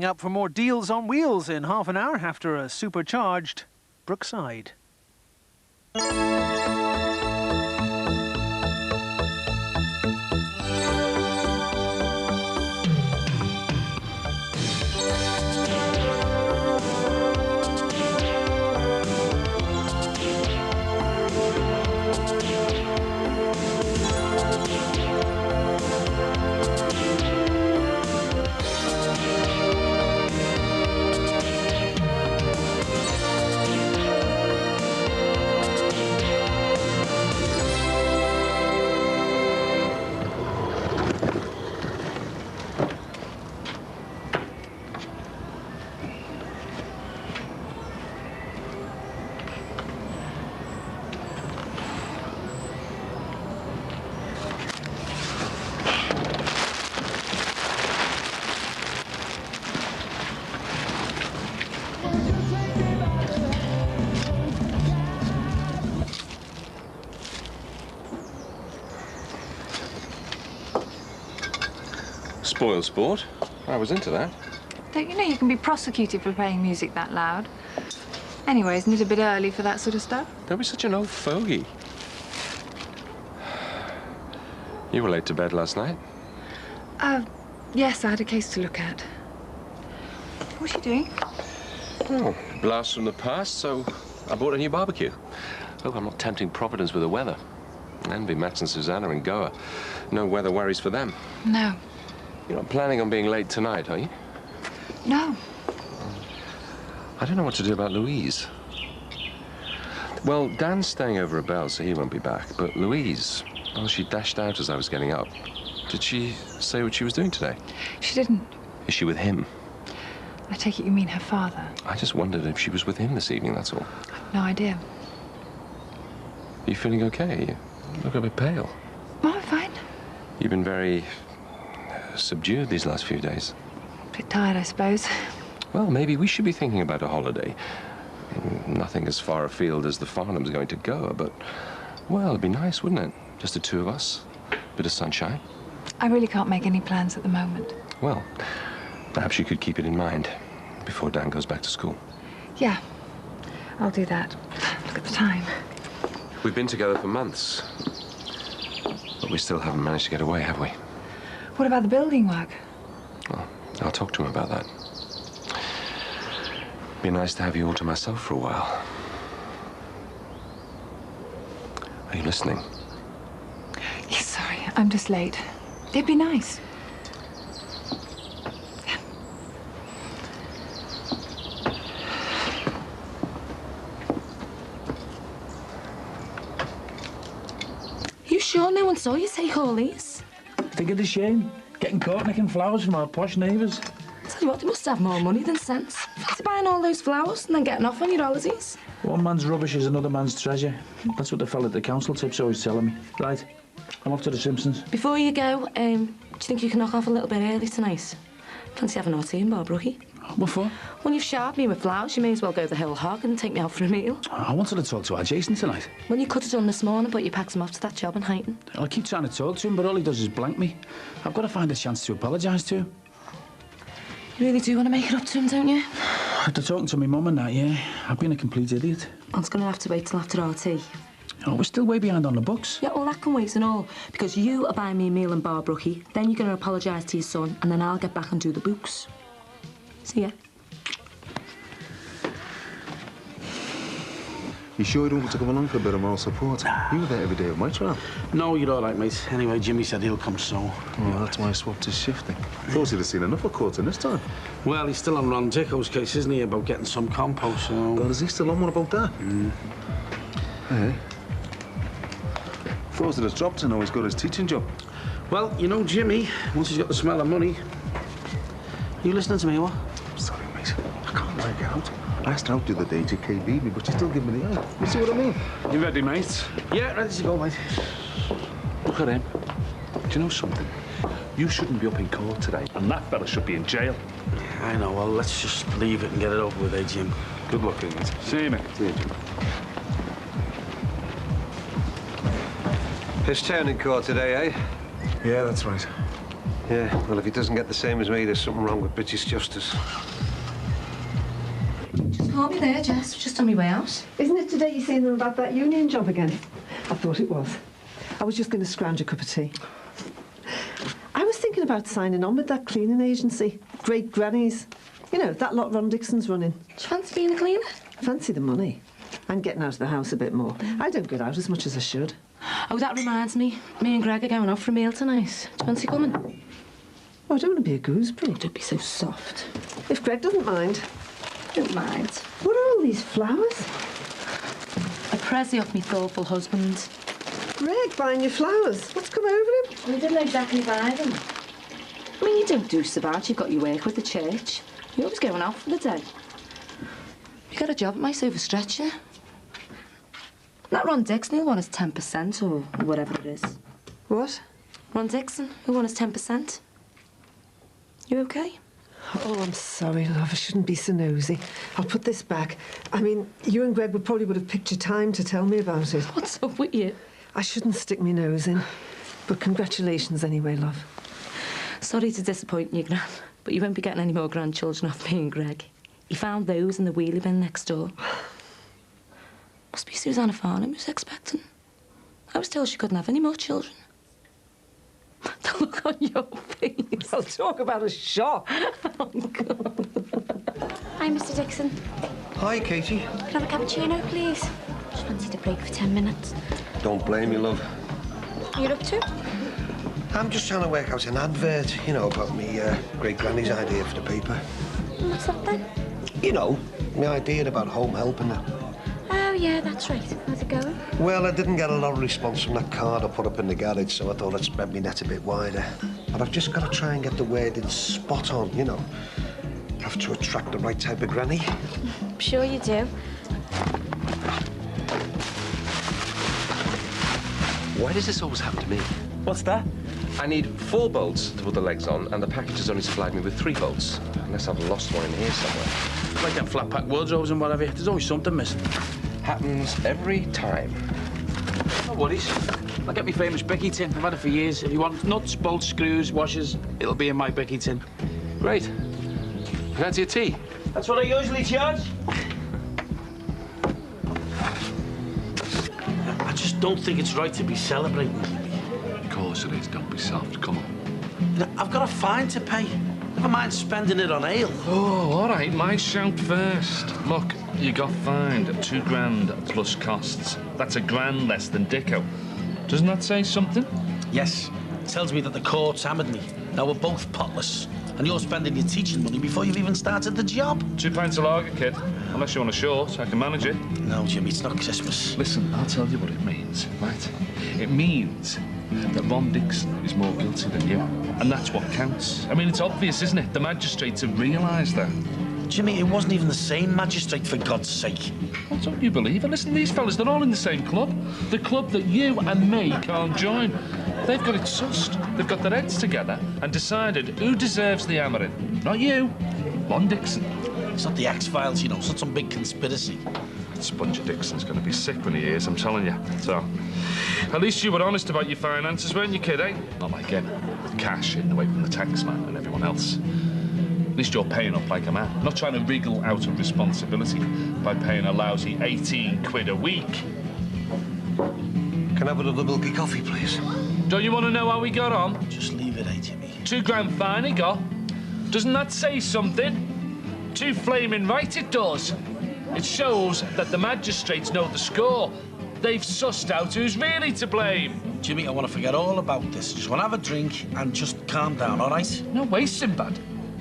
Up for more deals on wheels in half an hour after a supercharged Brookside. Spoil sport. I was into that. Don't you know you can be prosecuted for playing music that loud? Anyway, isn't it a bit early for that sort of stuff? Don't be such an old fogey. You were late to bed last night. Yes, I had a case to look at. What are you doing? Oh, blast from the past, so I bought a new barbecue. Hope I'm not tempting Providence with the weather. Envy Max and Susanna in Goa. No weather worries for them. No. You're not planning on being late tonight, are you? No. I don't know what to do about Louise. Well, Dan's staying over at Belle, so he won't be back. But Louise, well, she dashed out as I was getting up. Did she say what she was doing today? She didn't. Is she with him? I take it you mean her father. I just wondered if she was with him this evening, that's all. No idea. Are you feeling okay? You look a bit pale. Oh, I'm fine. You've been very subdued these last few days. A bit tired, I suppose. Well, maybe we should be thinking about a holiday. Nothing as far afield as the Farnham's going to go, but, well, it'd be nice, wouldn't it? Just the two of us. Bit of sunshine. I really can't make any plans at the moment. Well, Perhaps you could keep it in mind before Dan goes back to school. Yeah, I'll do that. Look at the time. We've been together for months, but we still haven't managed to get away, have we? What about the building work? Well, I'll talk to him about that. Be nice to have you all to myself for a while. Are you listening? Yes, sorry, I'm just late. It'd be nice. You sure no one saw you take all these? Think of the shame. Getting caught nicking flowers from our posh neighbours. Tell you what, they must have more money than sense. Fancy buying all those flowers and then getting off on your holidays. One man's rubbish is another man's treasure. That's what the fella at the council tip's always telling me. Right, I'm off to the Simpsons. Before you go, do you think you can knock off a little bit early tonight? Fancy having our tea in Bar Brookie? What for? When you've showered me with flowers, you may as well go the whole hog and take me out for a meal. I wanted to talk to our Jason tonight. Well, you could have done this morning, but you packed him off to that job in Huyton. I keep trying to talk to him, but all he does is blank me. I've got to find a chance to apologise to him. You really do want to make it up to him, don't you? After talking to my mum and that, yeah, I've been a complete idiot. I was going to have to wait till after our tea. Oh, we're still way behind on the books. Yeah, well, that can wait and all. Because you are buying me a meal in Bar Brookie, then you're going to apologise to your son, and then I'll get back and do the books. See ya. You sure you don't want to come along for a bit of moral support? You were there every day of my trial. No, you're all right, mate. Anyway, Jimmy said he'll come soon. Oh, that's why I swapped his shifting. Thought he'd have seen enough of courting this time. Well, he's still on Ron Dicko's case, isn't he, about getting some compost, so... God, is he still on one about that? Hey. Thought he'd have dropped to know he's got his teaching job. Well, you know, Jimmy, once he's got the smell of money... Are you listening to me, what? Sorry, mate. I can't work it out. I asked her out the other day, JK beat me, but she still gave me the eye. You see what I mean? You ready, mate? Yeah, ready to go, mate. Look at him. Do you know something? You shouldn't be up in court today, and that fella should be in jail. Yeah, I know. Well, let's just leave it and get it over with, eh, Jim? Good luck, mate. See you, mate. See you, Jim. His turn in court today, eh? Yeah, that's right. Yeah, well, if he doesn't get the same as me, there's something wrong with British justice. Just call me there, Jess. Just on my way out. Isn't it today you're saying them about that union job again? I thought it was. I was just going to scrounge a cup of tea. I was thinking about signing on with that cleaning agency. Great Grannies. You know, that lot Ron Dixon's running. Do you fancy being a cleaner? Fancy the money. And getting out of the house a bit more. I don't get out as much as I should. Oh, that reminds me. Me and Greg are going off for a meal tonight. Do you fancy coming? Oh, I don't want to be a gooseberry. Don't be so soft. If Greg doesn't mind. Don't mind. What are all these flowers? A present off me thoughtful husband. Greg buying you flowers. What's come over him? We didn't exactly buy them. I mean, you don't do so bad. You've got your work with the church. You're always going out for the day. You got a job, it might overstretch you. That Ron Dixon, he'll want his 10% or whatever it is. What? Ron Dixon, he'll want his 10%. You okay? Oh, I'm sorry, love. I shouldn't be so nosy. I'll put this back. I mean, you and Greg probably would have picked your time to tell me about it. What's up with you? I shouldn't stick my nose in. But congratulations anyway, love. Sorry to disappoint you, Gran, but you won't be getting any more grandchildren off me and Greg. He found those in the wheelie bin next door. Must be Susanna Farnham who's expecting. I was told she couldn't have any more children. The look on your face. I'll talk about a shock. Oh, God. Hi, Mr. Dixon. Hi, Katie. Can I have a cappuccino, please? Just fancied a break for 10 minutes. Don't blame me, love. What are you up to? I'm just trying to work out an advert, you know, about me great granny's idea for the paper. What's that then? You know, my idea about home helping her. Oh, yeah, that's right. How's it going? Well, I didn't get a lot of response from that card I put up in the garage, so I thought I'd spread my net a bit wider. But I've just got to try and get the wording spot on, you know. Have to attract the right type of granny. I'm sure you do. Why does this always happen to me? What's that? I need 4 bolts to put the legs on, and the package has only supplied me with 3 bolts. Unless I've lost one in here somewhere. Like them flat-pack wardrobes and whatever. There's always something missing. Happens every time. No worries. I'll get me famous Bicky tin. I've had it for years. If you want nuts, bolts, screws, washers, it'll be in my Bicky tin. Great. That's your tea. That's what I usually charge. I just don't think it's right to be celebrating. Of course it is. Don't be soft. Come on. You know, I've got a fine to pay. Never mind spending it on ale. Oh, all right. My shout first. Look, you got fined £2,000 plus costs. That's £1,000 less than Dicko. Doesn't that say something? Yes. It tells me that the court's hammered me. Now we're both potless. And you're spending your teaching money before you've even started the job. 2 pints of lager, kid. Unless you want a short, I can manage it. No, Jimmy, it's not Christmas. Listen, I'll tell you what it means, right? It means that Ron Dixon is more guilty than you. And that's what counts. I mean, it's obvious, isn't it? The magistrates have realised that. Jimmy, it wasn't even the same magistrate, for God's sake. Well, don't you believe it? Listen, these fellas, they're all in the same club. The club that you and me can't join. They've got it sussed. They've got their heads together and decided who deserves the hammering. Not you, Ron Dixon. It's not the X-Files, you know. It's not some big conspiracy. Spunger Dixon's going to be sick when he hears, I'm telling you. So, at least you were honest about your finances, weren't you, kid, eh? Not like him, with cash hidden away from the tax man and everyone else. At least you're paying up like a man, not trying to wriggle out of responsibility by paying a lousy 18 quid a week. Can I have another milky coffee, please? Don't you want to know how we got on? Just leave it, eh, Jimmy? £2,000 fine he got. Doesn't that say something? Too flaming right it does. It shows that the magistrates know the score. They've sussed out who's really to blame. Jimmy, I want to forget all about this. Just want to have a drink and just calm down, all right? No way, Sinbad.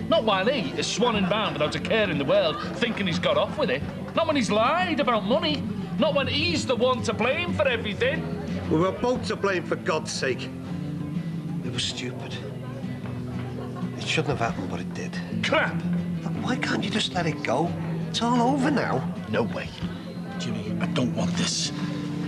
Not while he is swanning round without a care in the world, thinking he's got off with it. Not when he's lied about money. Not when he's the one to blame for everything. We were both to blame, for God's sake. It was stupid. It shouldn't have happened, but it did. Crap! Why can't you just let it go? It's all over now. No way. Jimmy, I don't want this.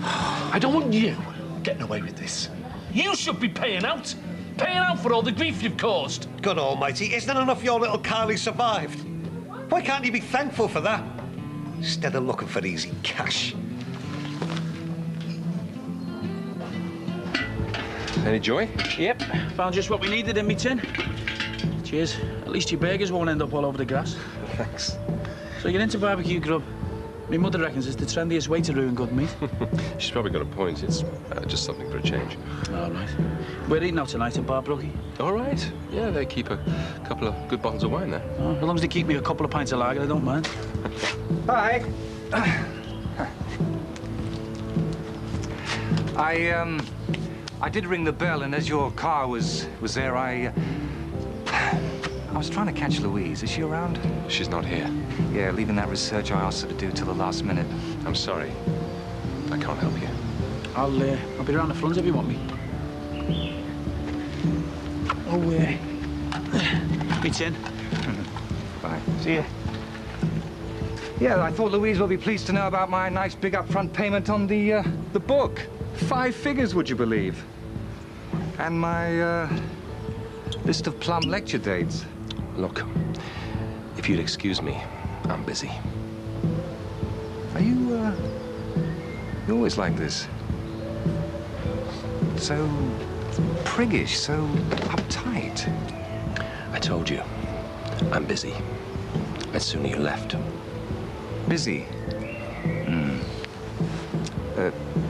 I don't want you getting away with this. You should be paying out. Paying out for all the grief you've caused. God almighty, isn't it enough your little Carly survived? Why can't you be thankful for that? Instead of looking for easy cash. Any joy? Yep. Found just what we needed in me tin. Cheers. At least your burgers won't end up all over the grass. Thanks. So you're into barbecue grub? My mother reckons it's the trendiest way to ruin good meat. She's probably got a point. It's just something for a change. All right. We're eating out tonight at Bar Brookie. All right. Yeah, they keep a couple of good bottles of wine there. Oh, as long as they keep me a couple of pints of lager, I don't mind. Hi. I did ring the bell, and as your car was there, I was trying to catch Louise. Is she around? She's not here. Yeah, leaving that research I asked her to do till the last minute. I'm sorry. I can't help you. I'll be around the front if you want me. Oh, me tin. Bye. See ya. Yeah, I thought Louise will be pleased to know about my nice big upfront payment on the book. 5 figures, would you believe? And my list of plum lecture dates. Look, if you'd excuse me, I'm busy. Are you always like this? So priggish, so uptight. I told you, I'm busy. As soon as you left. Busy?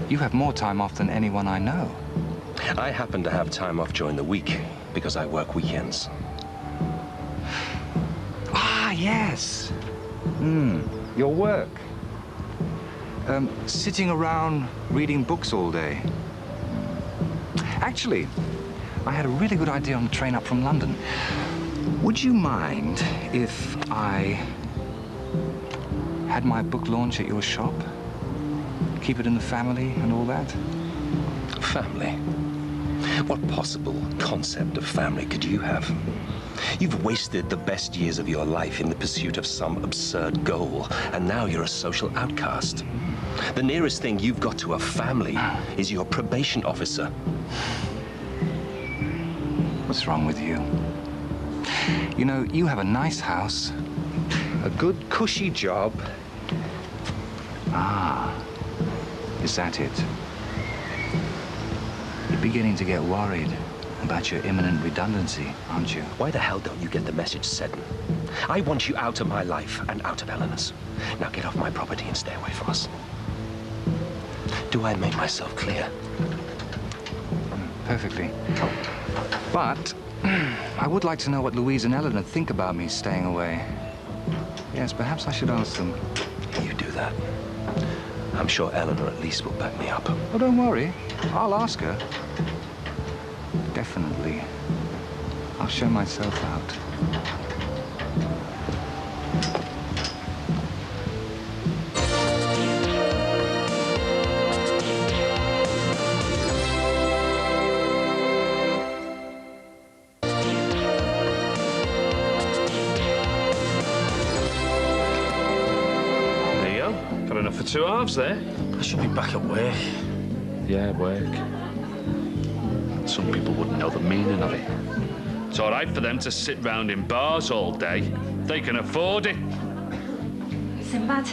You have more time off than anyone I know. I happen to have time off during the week because I work weekends. Ah, yes. Your work. Sitting around reading books all day. Actually, I had a really good idea on the train up from London. Would you mind if I had my book launch at your shop? Keep it in the family and all that? Family? What possible concept of family could you have? You've wasted the best years of your life in the pursuit of some absurd goal, and now you're a social outcast. The nearest thing you've got to a family is your probation officer. What's wrong with you? You know, you have a nice house, a good, cushy job. Ah, is that it? You're beginning to get worried about your imminent redundancy, aren't you? Why the hell don't you get the message, Seddon? I want you out of my life and out of Eleanor's. Now get off my property and stay away from us. Do I make myself clear? Perfectly. But I would like to know what Louise and Eleanor think about me staying away. Yes, perhaps I should ask them. You do that. I'm sure Eleanor at least will back me up. Oh, don't worry. I'll ask her. Definitely. I'll show myself out. Got enough for 2 halves there. I should be back at work. Yeah, work. Some people wouldn't know the meaning of it. It's all right for them to sit round in bars all day. They can afford it. Sinbad.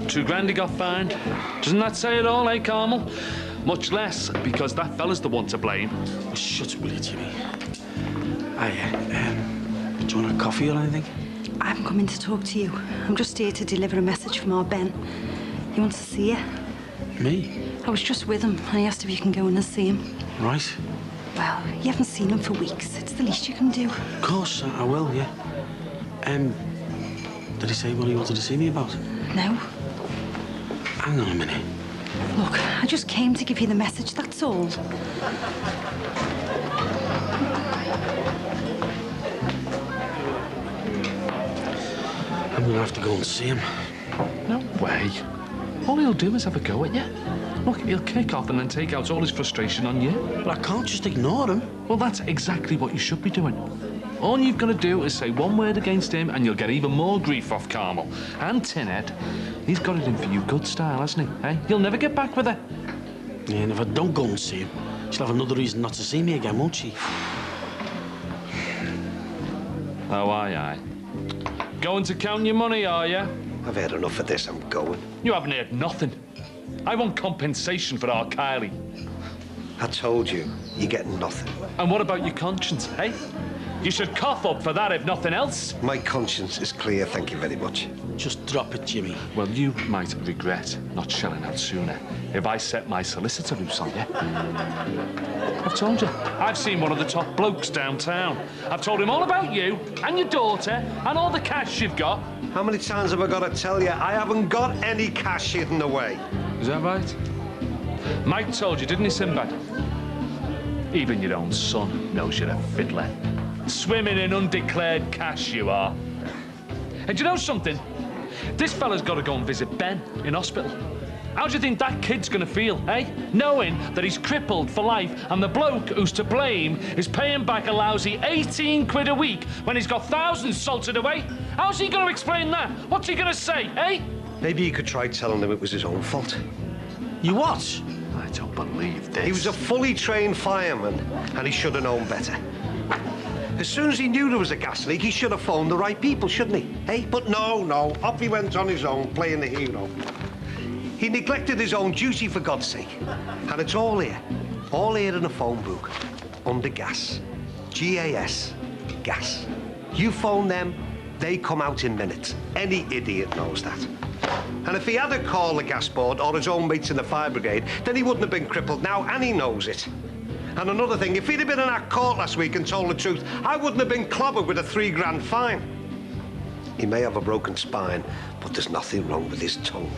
$2 he got fined. Doesn't that say it all, eh, Carmel? Much less because that fella's the one to blame. Oh, shut up, will you, Jimmy? Do you want a coffee or anything? I haven't come in to talk to you. I'm just here to deliver a message from our Ben. He wants to see you. Me? I was just with him, and he asked if you can go in and see him. Right. Well, you haven't seen him for weeks. It's the least you can do. Of course, I will, yeah. Did he say what he wanted to see me about? No. Hang on a minute. Look, I just came to give you the message, that's all. I'm gonna have to go and see him. No way. All he'll do is have a go at you. Look, he'll kick off and then take out all his frustration on you. But I can't just ignore him. Well, that's exactly what you should be doing. All you've got to do is say one word against him and you'll get even more grief off Carmel. And Tinhead, he's got it in for you good style, hasn't he? Eh? You'll never get back with her. Yeah, and if I don't go and see him, she'll have another reason not to see me again, won't she? Oh, aye. Going to count your money, are you? I've had enough of this, I'm going. You haven't heard nothing. I want compensation for our Kylie. I told you, you're getting nothing. And what about your conscience, eh? You should cough up for that, if nothing else. My conscience is clear, thank you very much. Just drop it, Jimmy. Well, you might regret not shelling out sooner if I set my solicitor loose on you. I've told you. I've seen one of the top blokes downtown. I've told him all about you and your daughter and all the cash you've got. How many times have I got to tell you I haven't got any cash hidden away? Is that right? Mike told you, didn't he, Sinbad? Even your own son knows you're a fiddler. Swimming in undeclared cash, you are. And do you know something? This fella's got to go and visit Ben in hospital. How do you think that kid's going to feel, eh? Knowing that he's crippled for life and the bloke who's to blame is paying back a lousy 18 quid a week when he's got thousands salted away? How's he going to explain that? What's he going to say, eh? Maybe you could try telling him it was his own fault. You what? I don't believe this. He was a fully trained fireman, and he should have known better. As soon as he knew there was a gas leak, he should have phoned the right people, shouldn't he? Hey, but no, off he went on his own, playing the hero. He neglected his own duty, for God's sake. And it's all here in a phone book, under gas. G-A-S, gas. You phone them, they come out in minutes. Any idiot knows that. And if he had called the gas board or his own mates in the fire brigade, then he wouldn't have been crippled now, and he knows it. And another thing, if he'd have been in our court last week and told the truth, I wouldn't have been clobbered with a £3 fine. He may have a broken spine, but there's nothing wrong with his tongue.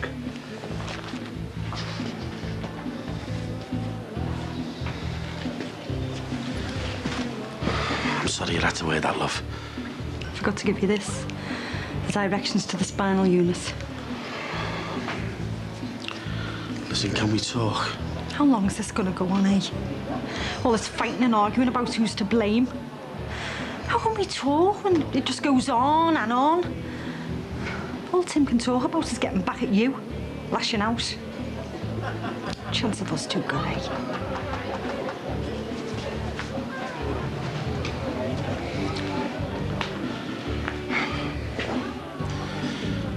I'm sorry you had to wear that, love. I forgot to give you this. The directions to the spinal unit. Listen, can we talk? How long is this going to go on, eh? All this fighting and arguing about who's to blame. How can we talk when it just goes on and on? All Tim can talk about is getting back at you, lashing out. Chance of us two good, eh?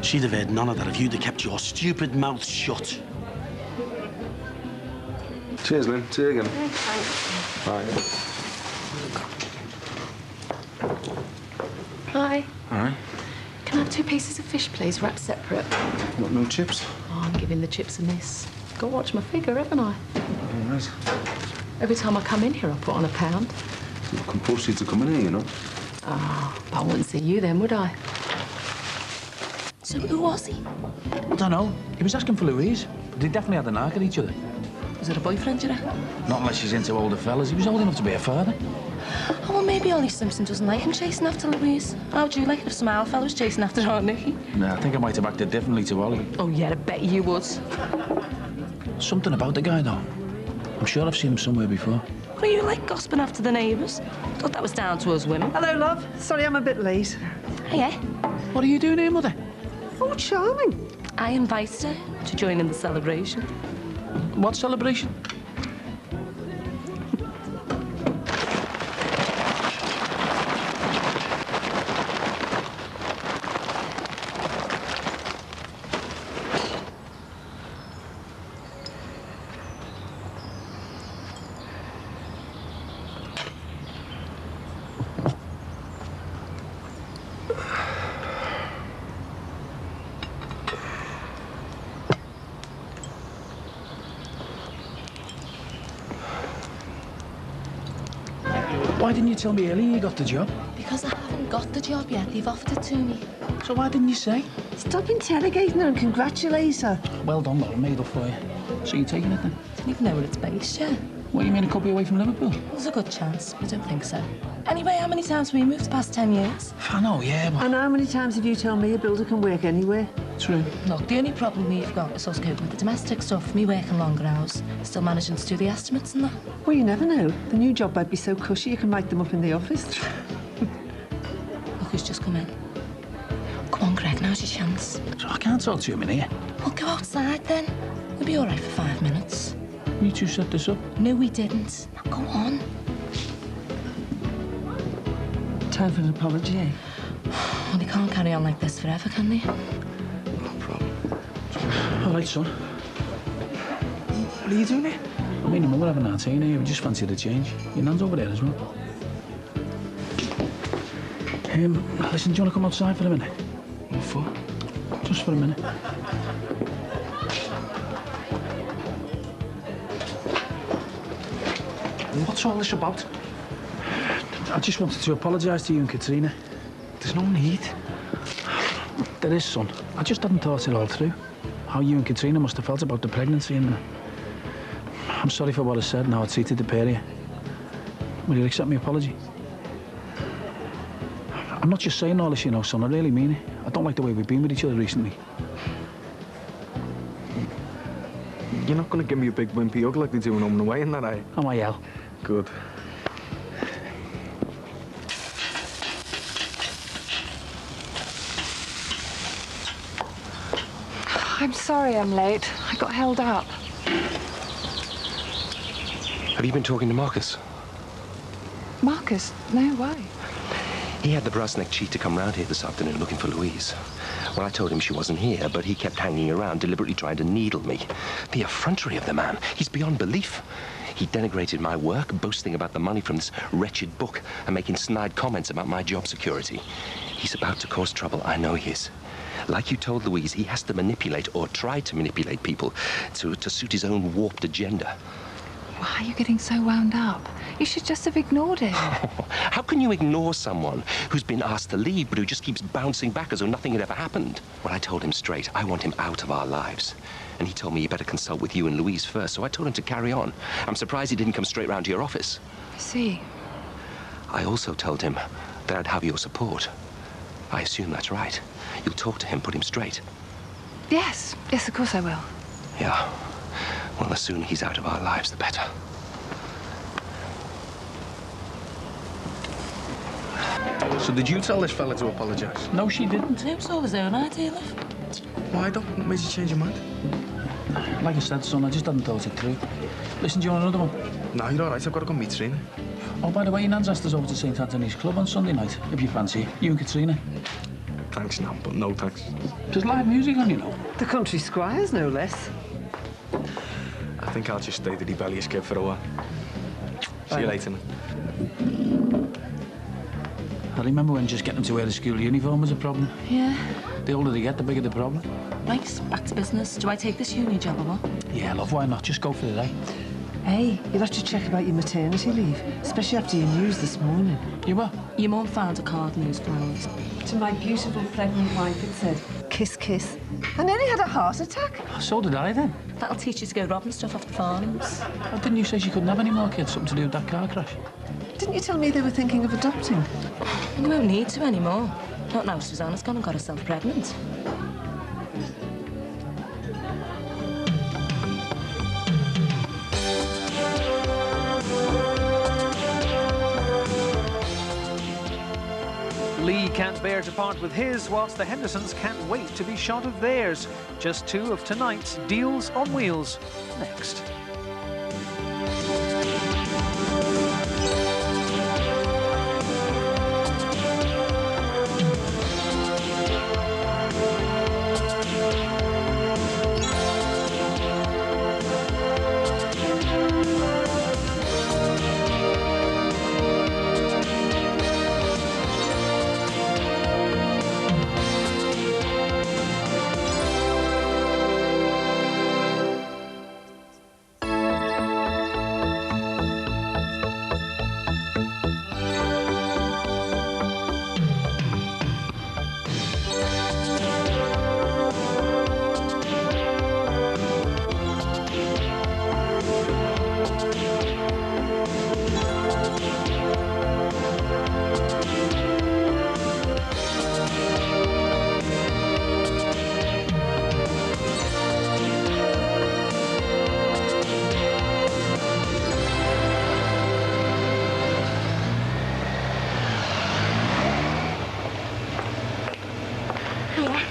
She'd have heard none of that if you'd have kept your stupid mouth shut. Cheers, Lynn. See you again. Thanks. Bye. Hi. All right. Can I have 2 pieces of fish, please, wrapped separate? Got no chips? Oh, I'm giving the chips a miss. Got to watch my figure, haven't I? All right. Every time I come in here, I put on £1. Well, compulsory to come in here, you know. Oh, but I wouldn't see you then, would I? So who was he? I don't know. He was asking for Louise, but they definitely had a knack at each other. Was it a boyfriend, you reckon? Not unless she's into older fellas. He was old enough to be a father. Oh, well, maybe Ollie Simpson doesn't like him chasing after Louise. How would you like it if some old fella was chasing after her, Nicky? Nah, I think I might have acted differently to Ollie. Oh, yeah, I bet you would. Something about the guy, though. I'm sure I've seen him somewhere before. What are you like, gossiping after the neighbours? Thought that was down to us women. Hello, love. Sorry I'm a bit late. Hiya. What are you doing here, Mother? Oh, charming. I invited her to join in the celebration. What celebration? Why didn't you tell me earlier you got the job? Because I haven't got the job yet. They've offered it to me. So why didn't you say? Stop interrogating her and congratulate her. Well done, Laura. Made up for you. So you're taking it then? Didn't even know where it's based, yeah. What, you mean it could be away from Liverpool? There's a good chance, but I don't think so. Anyway, how many times have we moved the past 10 years? I know, yeah, but... And how many times have you told me a builder can work anywhere? True. Look, the only problem we've got is us coping with the domestic stuff, me working longer hours, still managing to do the estimates and that. Well, you never know. The new job might be so cushy you can write them up in the office. Look who's just come in. Come on, Greg, now's your chance. So I can't talk to you in here. Well, go outside then. We'll be all right for 5 minutes. You two set this up? No, we didn't. Now, go on. Time for an apology, eh? Well, they can't carry on like this forever, can they? No problem. All right, son. What are you doing here? I mean, your mother having that tea here. We just fancied a change. Your nan's over there as well. Listen, do you want to come outside for a minute? What for? Just for a minute. What's all this about? I just wanted to apologise to you and Katrina. There's no need. There is, son. I just hadn't thought it all through. How you and Katrina must have felt about the pregnancy and... I'm sorry for what I said and how I treated the pair of you. Will you accept my apology? I'm not just saying all this, you know, son. I really mean it. I don't like the way we've been with each other recently. You're not going to give me a big wimpy hug like they do in Home and Away, in that, eh? Am I, El? Good. I'm sorry I'm late. I got held up. Have you been talking to Marcus? Marcus? No way. He had the brass-necked cheat to come round here this afternoon looking for Louise. Well, I told him she wasn't here, but he kept hanging around, deliberately trying to needle me. The effrontery of the man. He's beyond belief. He denigrated my work, boasting about the money from this wretched book and making snide comments about my job security. He's about to cause trouble. I know he is. Like you told Louise, he has to manipulate or try to manipulate people to suit his own warped agenda. Why are you getting so wound up? You should just have ignored it. How can you ignore someone who's been asked to leave but who just keeps bouncing back as though nothing had ever happened? Well, I told him straight, I want him out of our lives. And he told me he better consult with you and Louise first, so I told him to carry on. I'm surprised he didn't come straight round to your office. I see. I also told him that I'd have your support. I assume that's right. You'll talk to him, put him straight. Yes. Yes, of course I will. Yeah. Well, the sooner he's out of our lives, the better. So did you tell this fella to apologise? No, she didn't. It was all his own idea, love. Why, Doc? What made you change your mind? Like I said, son, I just hadn't thought it through. Listen, do you want another one? No, you're all right. I've got to go meet Trina. Oh, by the way, your nan's asked us over to St. Anthony's Club on Sunday night, if you fancy it. You and Katrina. Thanks, Nan, but no thanks. There's live music on, you know. The country squires, no less. I think I'll just stay the rebellious kid for a while. See you later, Nan. I remember when just getting them to wear the school uniform was a problem. Yeah. The older they get, the bigger the problem. Right, back to business. Do I take this uni job or what? Yeah, love, why not? Just go for the day. Hey, you'll have to check about your maternity leave, especially after your news this morning. You what? Your mum found a card in those flowers. To my beautiful pregnant wife, it said, kiss, kiss. I nearly had a heart attack. So did I then. That'll teach you to go robbing stuff off the farms. Oh, didn't you say she couldn't have any more kids? Something to do with that car crash? Didn't you tell me they were thinking of adopting? You won't need to anymore. Not now Susanna's gone and got herself pregnant. Lee can't bear to part with his, whilst the Hendersons can't wait to be shot of theirs. Just 2 of tonight's Deals on Wheels. Next.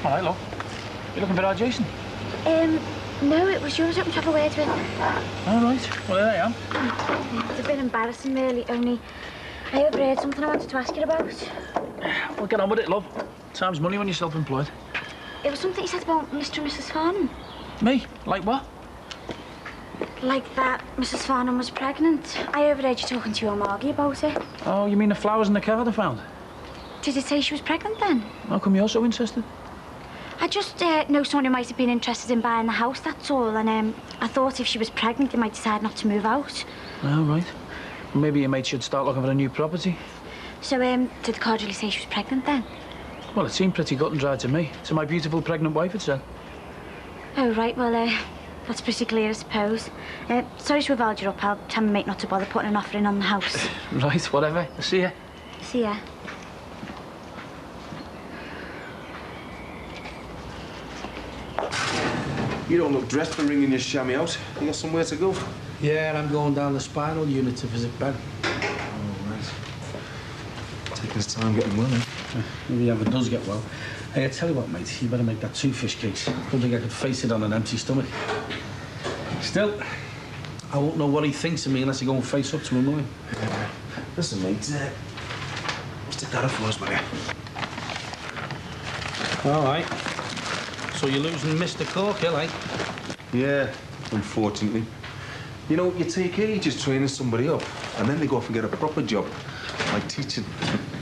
All right, love. You looking for our Jason? No, it was yours. I to have a word with. All right. Well, there I am. It's a bit embarrassing, really, only I overheard something I wanted to ask you about. Well, get on with it, love. Time's money when you're self-employed. It was something you said about Mr. and Mrs. Farnham. Me? Like what? Like that Mrs. Farnham was pregnant. I overheard you talking to your Margie about it. Oh, you mean the flowers in the car they found? Did it say she was pregnant then? How come you're so interested? I just know someone who might have been interested in buying the house, that's all. And I thought if she was pregnant, they might decide not to move out. Oh, right. Well, maybe your mate should start looking for a new property. So, did the card really say she was pregnant then? Well, it seemed pretty cut and dry to me. To my beautiful pregnant wife, it said. Oh, right, well, that's pretty clear, I suppose. Sorry to have held you up. I'll tell my mate not to bother putting an offer in on the house. Right, whatever. See ya. See ya. You don't look dressed for ringing your chamois out. You got somewhere to go? Yeah, I'm going down the spinal unit to visit Ben. Oh, right. Taking his time getting well, eh? Maybe if it does get well. Hey, I tell you what, mate, you better make that 2 fish cakes. Don't think I could face it on an empty stomach. Still, I won't know what he thinks of me unless I go and face up to him, will I? Listen, mate, stick that up for us, will you? All right. So you're losing Mr. Corkill, eh? Yeah, unfortunately. You know, you take ages training somebody up, and then they go off and get a proper job, like teaching.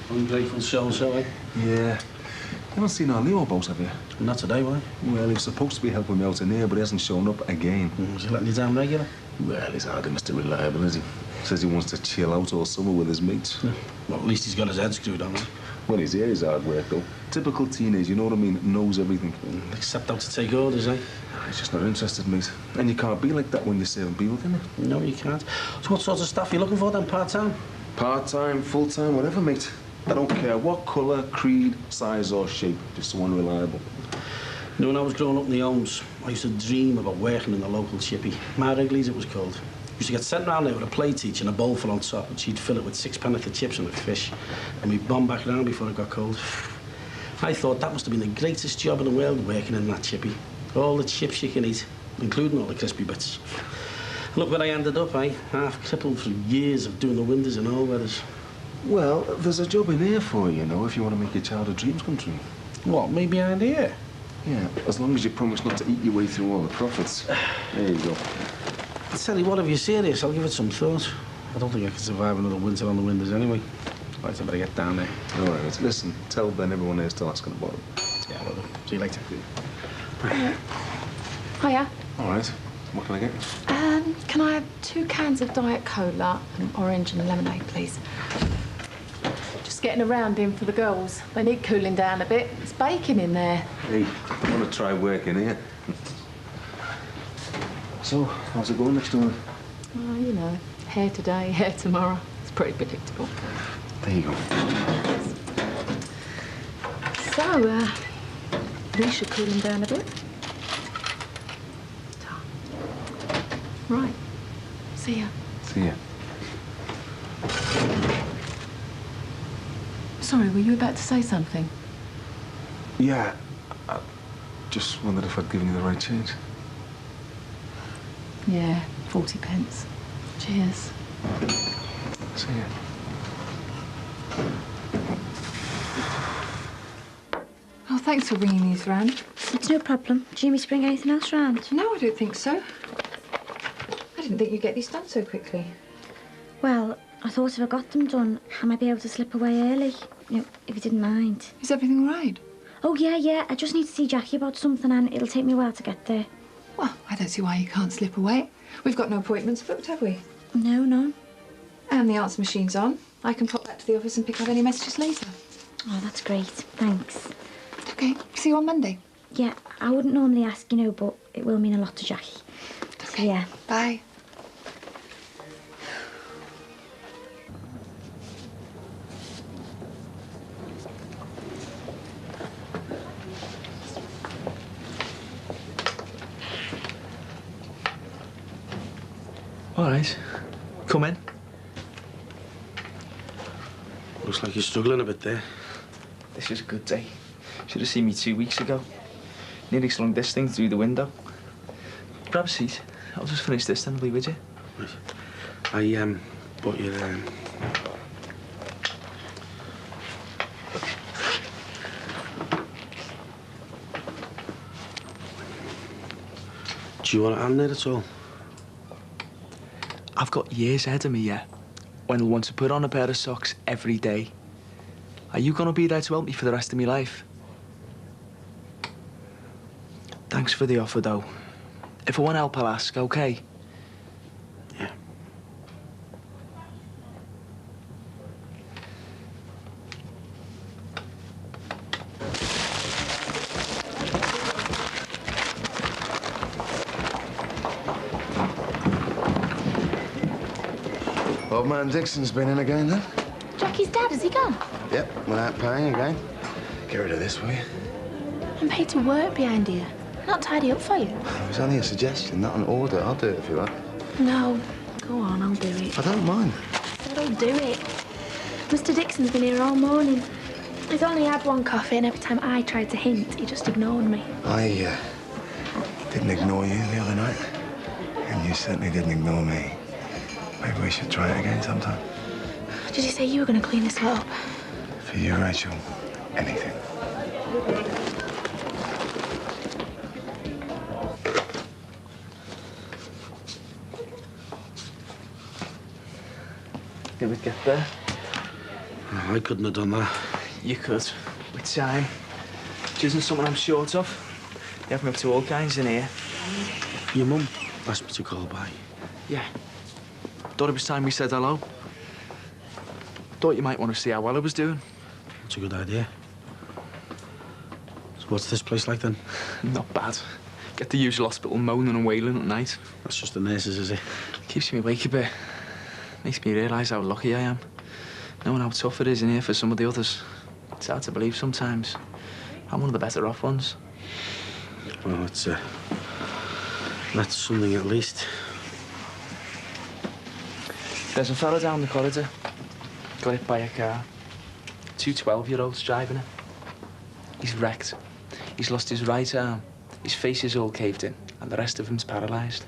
Ungrateful so-and-so, eh? Yeah. You haven't seen our Leo about, have you? Not today, why? Well, he was supposed to be helping me out in here, but he hasn't shown up again. Was he letting you down regular? Well, he's hardly Mr. Reliable, is he? Says he wants to chill out all summer with his mates. Yeah. Well, at least he's got his head screwed on, right? Well, he's here, he's hard work, though. Typical teenage, you know what I mean? Knows everything. Except out to take orders, eh? He's just not interested, mate. And you can't be like that when you're serving people, can you? No, you can't. So what sort of stuff are you looking for then, part-time? Part-time, full-time, whatever, mate. I don't care what colour, creed, size or shape, just someone reliable. You know, when I was growing up in the homes, I used to dream about working in the local chippy. Wrigley's it was called. Used to get sent round there with a plate each and a bowl full on top, and she'd fill it with 6-penn'orth of chips and a fish. And we'd bomb back around before it got cold. I thought that must have been the greatest job in the world, working in that chippy. All the chips you can eat, including all the crispy bits. And look where I ended up, eh? Half crippled from years of doing the windows in all weathers. Well, there's a job in here for you, know, if you want to make your childhood dreams come true. What, me behind here? Yeah, as long as you promise not to eat your way through all the profits. There you go. I'll tell you what, if you're serious, I'll give it some thought. I don't think I can survive another winter on the windows anyway. Right, I better get down there. All right, listen, tell Ben everyone there's still asking about him. Yeah, well, see you later. Hiya. All right, what can I get? Can I have 2 cans of Diet Cola, an orange and a lemonade, please? Just getting around in for the girls. They need cooling down a bit. It's baking in there. Hey, I want to try working here. So, how's it going next door? Oh, you know, hair today, hair tomorrow. It's pretty predictable. There you go. So, we should cool them down a bit. Right. See ya. See ya. Sorry, were you about to say something? Yeah, I just wondered if I'd given you the right change. Yeah, 40 pence. Cheers. See ya. Oh, thanks for bringing these round. It's no problem. Do you need me to bring anything else round? No, I don't think so. I didn't think you'd get these done so quickly. Well, I thought if I got them done, I might be able to slip away early. You know, if you didn't mind. Is everything all right? Oh, yeah. I just need to see Jackie about something and it'll take me a while to get there. Well, I don't see why you can't slip away. We've got no appointments booked, have we? No. And the answer machine's on. I can pop back to the office and pick up any messages later. Oh, that's great. Thanks. OK, see you on Monday. Yeah, I wouldn't normally ask, you know, but it will mean a lot to Jackie. OK, so, yeah. Bye. All right. Come in. Looks like you're struggling a bit there. This is a good day. Should have seen me 2 weeks ago. Nearly slung this thing through the window. Grab a seat. I'll just finish this, then I'll be with you. Right. I bought you Do you want to hand it at all? I've got years ahead of me yet, when I'll want to put on a pair of socks every day. Are you going to be there to help me for the rest of my life? Thanks for the offer, though. If I want help, I'll ask, OK? Yeah. Old man Dixon's been in again, then? Jackie's dad, has he gone? Yep, without paying again. Get rid of this, will you? I'm paid to work behind here. Not tidy up for you. It was only a suggestion, not an order. I'll do it if you like. No. Go on, I'll do it. I don't mind. Said I'll do it. Mr. Dixon's been here all morning. He's only had one coffee, and every time I tried to hint, he just ignored me. I didn't ignore you the other night. And you certainly didn't ignore me. Maybe we should try it again sometime. Did you say you were going to clean this lot up? For you, Rachel, anything. Did we get there? No, I couldn't have done that. You could, with time. Which isn't something I'm short of. You have me up to all kinds in here. Your mum asked me to call by. Yeah. Thought it was time we said hello. Thought you might want to see how well I was doing. That's a good idea. So what's this place like, then? Not bad. Get the usual hospital moaning and wailing at night. That's just the nurses, is it? Keeps me awake a bit. Makes me realise how lucky I am. Knowing how tough it is in here for some of the others. It's hard to believe sometimes. I'm one of the better off ones. Well, that's something at least. There's a fella down the corridor. Got hit by a car. 2 12-year-olds driving it. He's wrecked. He's lost his right arm. His face is all caved in, and the rest of him's paralysed.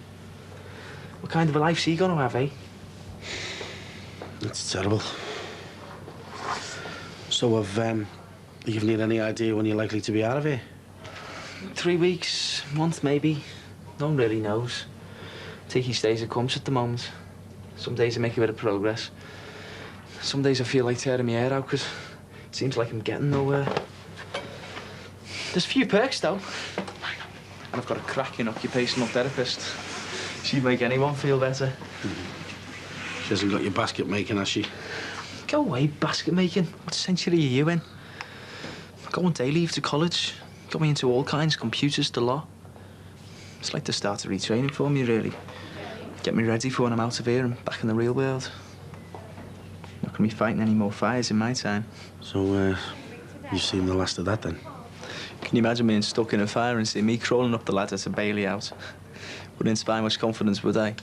What kind of a life's he gonna have, eh? It's terrible. So have you given you any idea when you're likely to be out of here? 3 weeks, month maybe. No one really knows. Take each day as it comes at the moment. Some days I make a bit of progress. Some days I feel like tearing my hair out because it seems like I'm getting nowhere. There's a few perks, though. And I've got a cracking occupational therapist. She'd make anyone feel better. She hasn't got your basket making, has she? Go away, basket making. What century are you in? I got 1 day leave to college. Got me into all kinds, computers to law. It's like the start of retraining for me, really. Get me ready for when I'm out of here and back in the real world. Not gonna be fighting any more fires in my time. So, you've seen the last of that, then? Can you imagine being stuck in a fire and seeing me crawling up the ladder to bail you out? Wouldn't inspire much confidence, would I?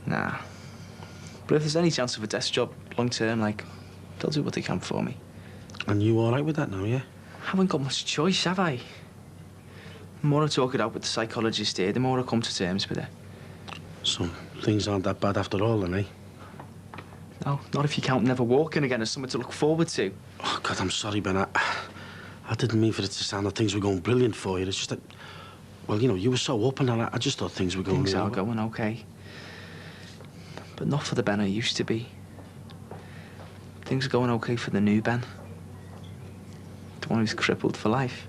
Nah. But if there's any chance of a desk job, long term, like, they'll do what they can for me. And you all right with that now, yeah? I haven't got much choice, have I? The more I talk it out with the psychologist here, the more I come to terms with it. So, things aren't that bad after all, then, eh? No, not if you count never walking again as something to look forward to. Oh, God, I'm sorry, Ben. I didn't mean for it to sound that things were going brilliant for you. It's just that, well, you know, you were so open and I just thought things were going Things really are well. going okay. But not for the Ben I used to be. Things are going okay for the new Ben. The one who's crippled for life.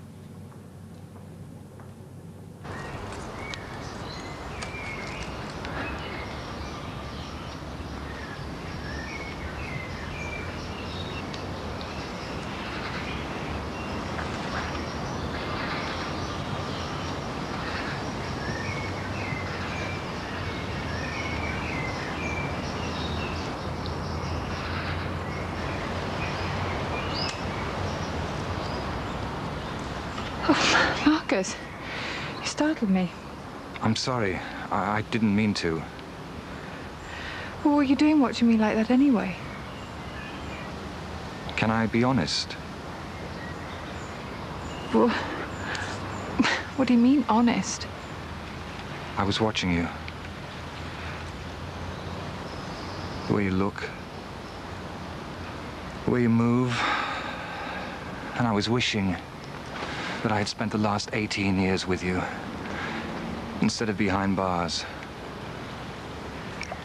Oh, Marcus, you startled me. I'm sorry. I didn't mean to. What were you doing watching me like that anyway? Can I be honest? Well, what do you mean, honest? I was watching you. The way you look. The way you move. And I was wishing that I had spent the last 18 years with you, instead of behind bars.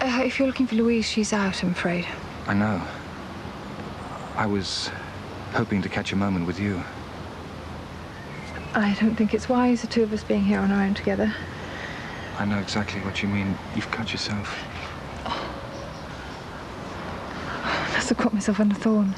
If you're looking for Louise, she's out, I'm afraid. I know. I was hoping to catch a moment with you. I don't think it's wise, the two of us being here on our own together. I know exactly what you mean. You've cut yourself. I must have caught myself on a thorn.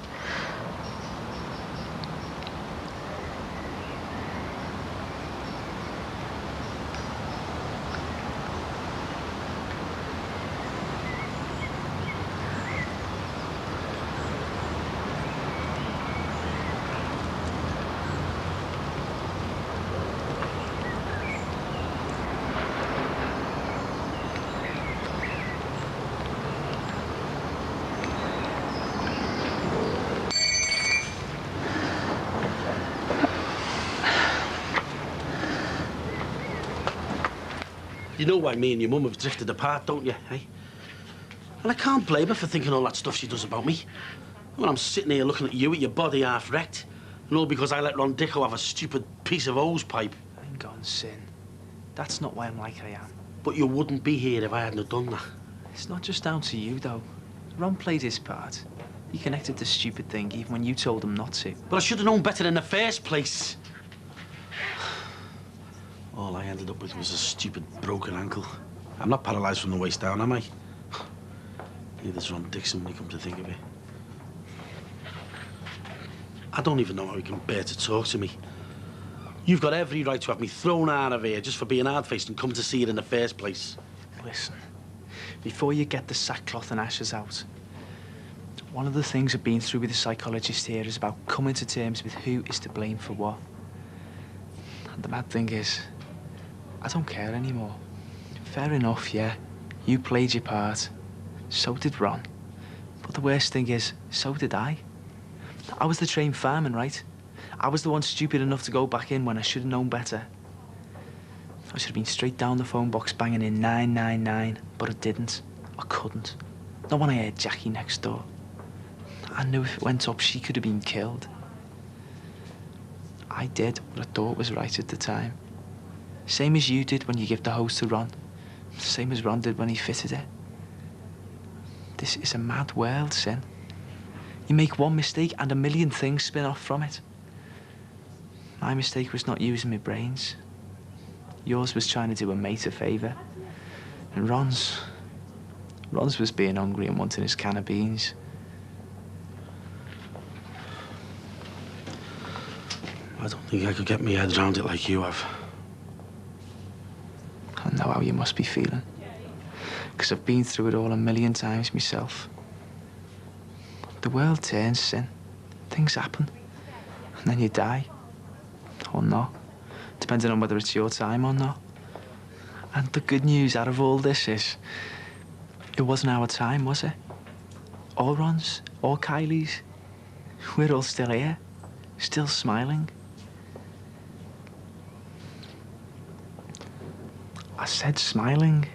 You know why me and your mum have drifted apart, don't you, eh? And I can't blame her for thinking all that stuff she does about me. When I'm sitting here looking at you with your body half wrecked, and all because I let Ron Dicko have a stupid piece of hose pipe. Hang on, Sin. That's not why I'm like I am. But you wouldn't be here if I hadn't have done that. It's not just down to you, though. Ron played his part. He connected the stupid thing even when you told him not to. But I should have known better in the first place. All I ended up with was a stupid broken ankle. I'm not paralysed from the waist down, am I? Neither's Ron Dixon when you come to think of it. I don't even know how he can bear to talk to me. You've got every right to have me thrown out of here just for being hard-faced and come to see it in the first place. Listen, before you get the sackcloth and ashes out, one of the things I've been through with the psychologist here is about coming to terms with who is to blame for what. And the mad thing is, I don't care anymore. Fair enough, yeah. You played your part. So did Ron. But the worst thing is, so did I. I was the trained fireman, right? I was the one stupid enough to go back in when I should have known better. I should have been straight down the phone box banging in 999, but I didn't. I couldn't. Not when I heard Jackie next door. I knew if it went up, she could have been killed. I did what I thought was right at the time. Same as you did when you gave the hose to Ron. Same as Ron did when he fitted it. This is a mad world, Sin. You make one mistake and a million things spin off from it. My mistake was not using my brains. Yours was trying to do a mate a favour. And Ron's was being hungry and wanting his can of beans. I don't think I could get my head around it like you have. I know how you must be feeling. Because I've been through it all a million times myself. The world turns, Sin. Things happen. And then you die. Or not. Depending on whether it's your time or not. And the good news out of all this is, it wasn't our time, was it? Or Ron's, or Kylie's. We're all still here. Still smiling. I said smiling.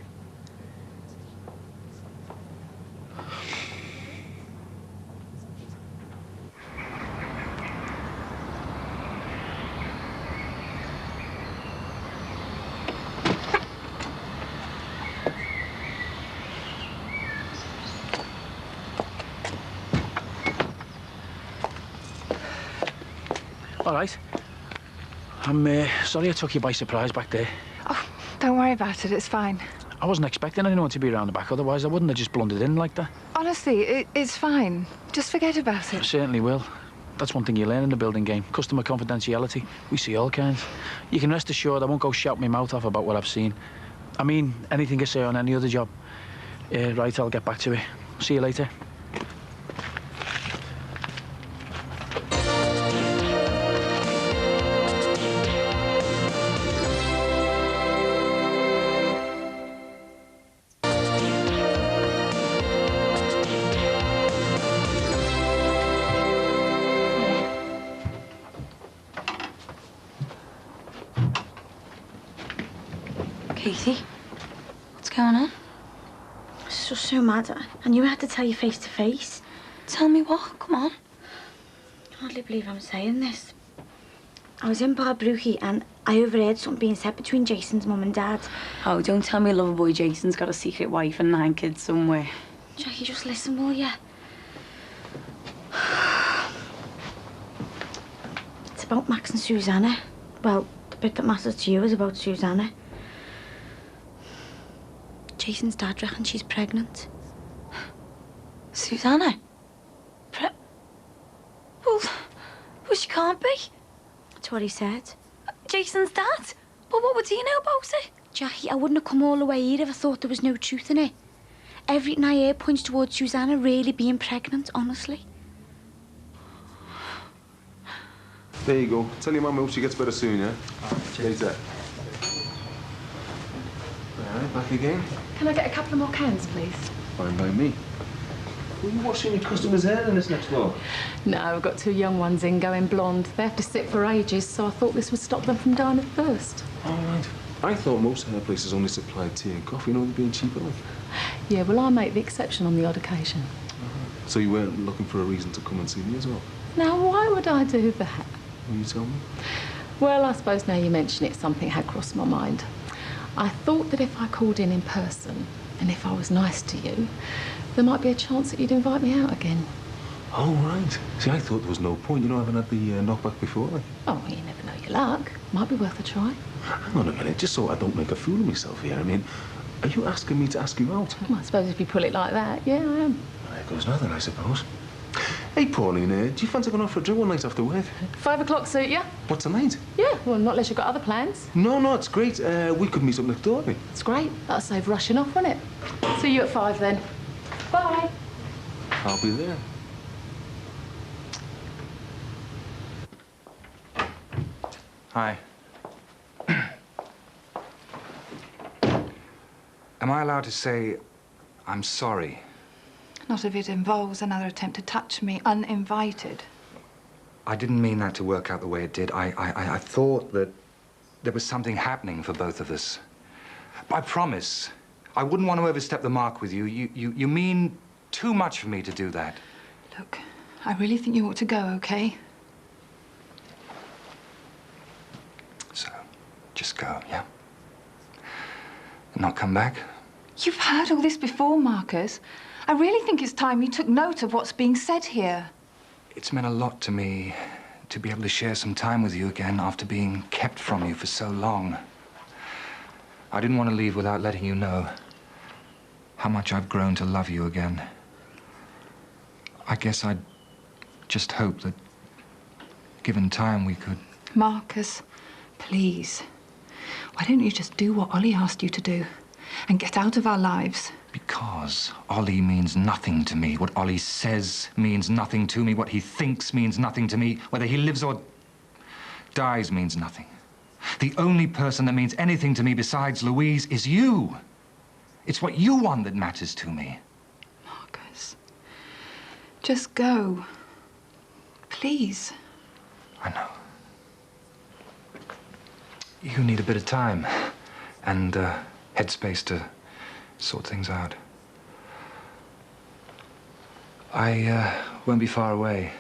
All right. I'm sorry I took you by surprise back there. Oh, don't worry about it. It's fine. I wasn't expecting anyone to be around the back, otherwise I wouldn't have just blundered in like that. Honestly, it's fine. Just forget about it. I certainly will. That's one thing you learn in the building game. Customer confidentiality. We see all kinds. You can rest assured I won't go shouting my mouth off about what I've seen. I mean, anything I say on any other job. Right, I'll get back to it. See you later. Katie, what's going on? It's just so mad. I knew I had to tell you face to face. Tell me what? Come on. I hardly believe I'm saying this. I was in Bar Brookie and I overheard something being said between Jason's mum and dad. Oh, don't tell me lover boy Jason's got a secret wife and 9 kids somewhere. Jackie, just listen, will ya? It's about Max and Susanna. Well, the bit that matters to you is about Susanna. Jason's dad reckons she's pregnant. Susanna? Well, she can't be. That's what he said. Jason's dad? Well, what would he know about it? Jackie, I wouldn't have come all the way here if I thought there was no truth in it. Everything I hear points towards Susanna really being pregnant, honestly. There you go. Tell your mum I hope she gets better soon, yeah? Later. All right, back again. Can I get a couple of more cans, please? Fine by me. Were you washing your customer's hair in this next door? No, I've got 2 young ones in going blonde. They have to sit for ages, so I thought this would stop them from dying of thirst. All right. I thought most hair places only supplied tea and coffee, they're being cheaper, like. Yeah, well, I make the exception on the odd occasion. So you weren't looking for a reason to come and see me as well? Now, why would I do that? Will you tell me? Well, I suppose now you mention it, something had crossed my mind. I thought that if I called in person, and if I was nice to you, there might be a chance that you'd invite me out again. Oh, right. See, I thought there was no point. You know, I haven't had the knockback before, like. Oh, you never know your luck. Might be worth a try. Hang on a minute, just so I don't make a fool of myself here. I mean, are you asking me to ask you out? Well, I suppose if you put it like that, yeah, I am. There goes nothing, I suppose. Hey, Pauline, do you fancy going out for a drink one night after work? 5 o'clock suit you? What, tonight? Yeah, well, not unless you've got other plans. No, it's great. We could meet up next door, eh? It's great. That'll save rushing off, won't it? See you at 5 then. Bye. I'll be there. Hi. Am I allowed to say I'm sorry? Not if it involves another attempt to touch me uninvited. I didn't mean that to work out the way it did. I thought that there was something happening for both of us. I promise, I wouldn't want to overstep the mark with you. You mean too much for me to do that. Look, I really think you ought to go, okay? So, just go, yeah? And not come back? You've heard all this before, Marcus. I really think it's time you took note of what's being said here. It's meant a lot to me to be able to share some time with you again after being kept from you for so long. I didn't want to leave without letting you know how much I've grown to love you again. I guess I'd just hope that, given time, we could... Marcus, please. Why don't you just do what Ollie asked you to do and get out of our lives? Because Ollie means nothing to me. What Ollie says means nothing to me. What he thinks means nothing to me. Whether he lives or dies means nothing. The only person that means anything to me besides Louise is you. It's what you want that matters to me. Marcus, just go. Please. I know. You need a bit of time and headspace to sort things out. I won't be far away.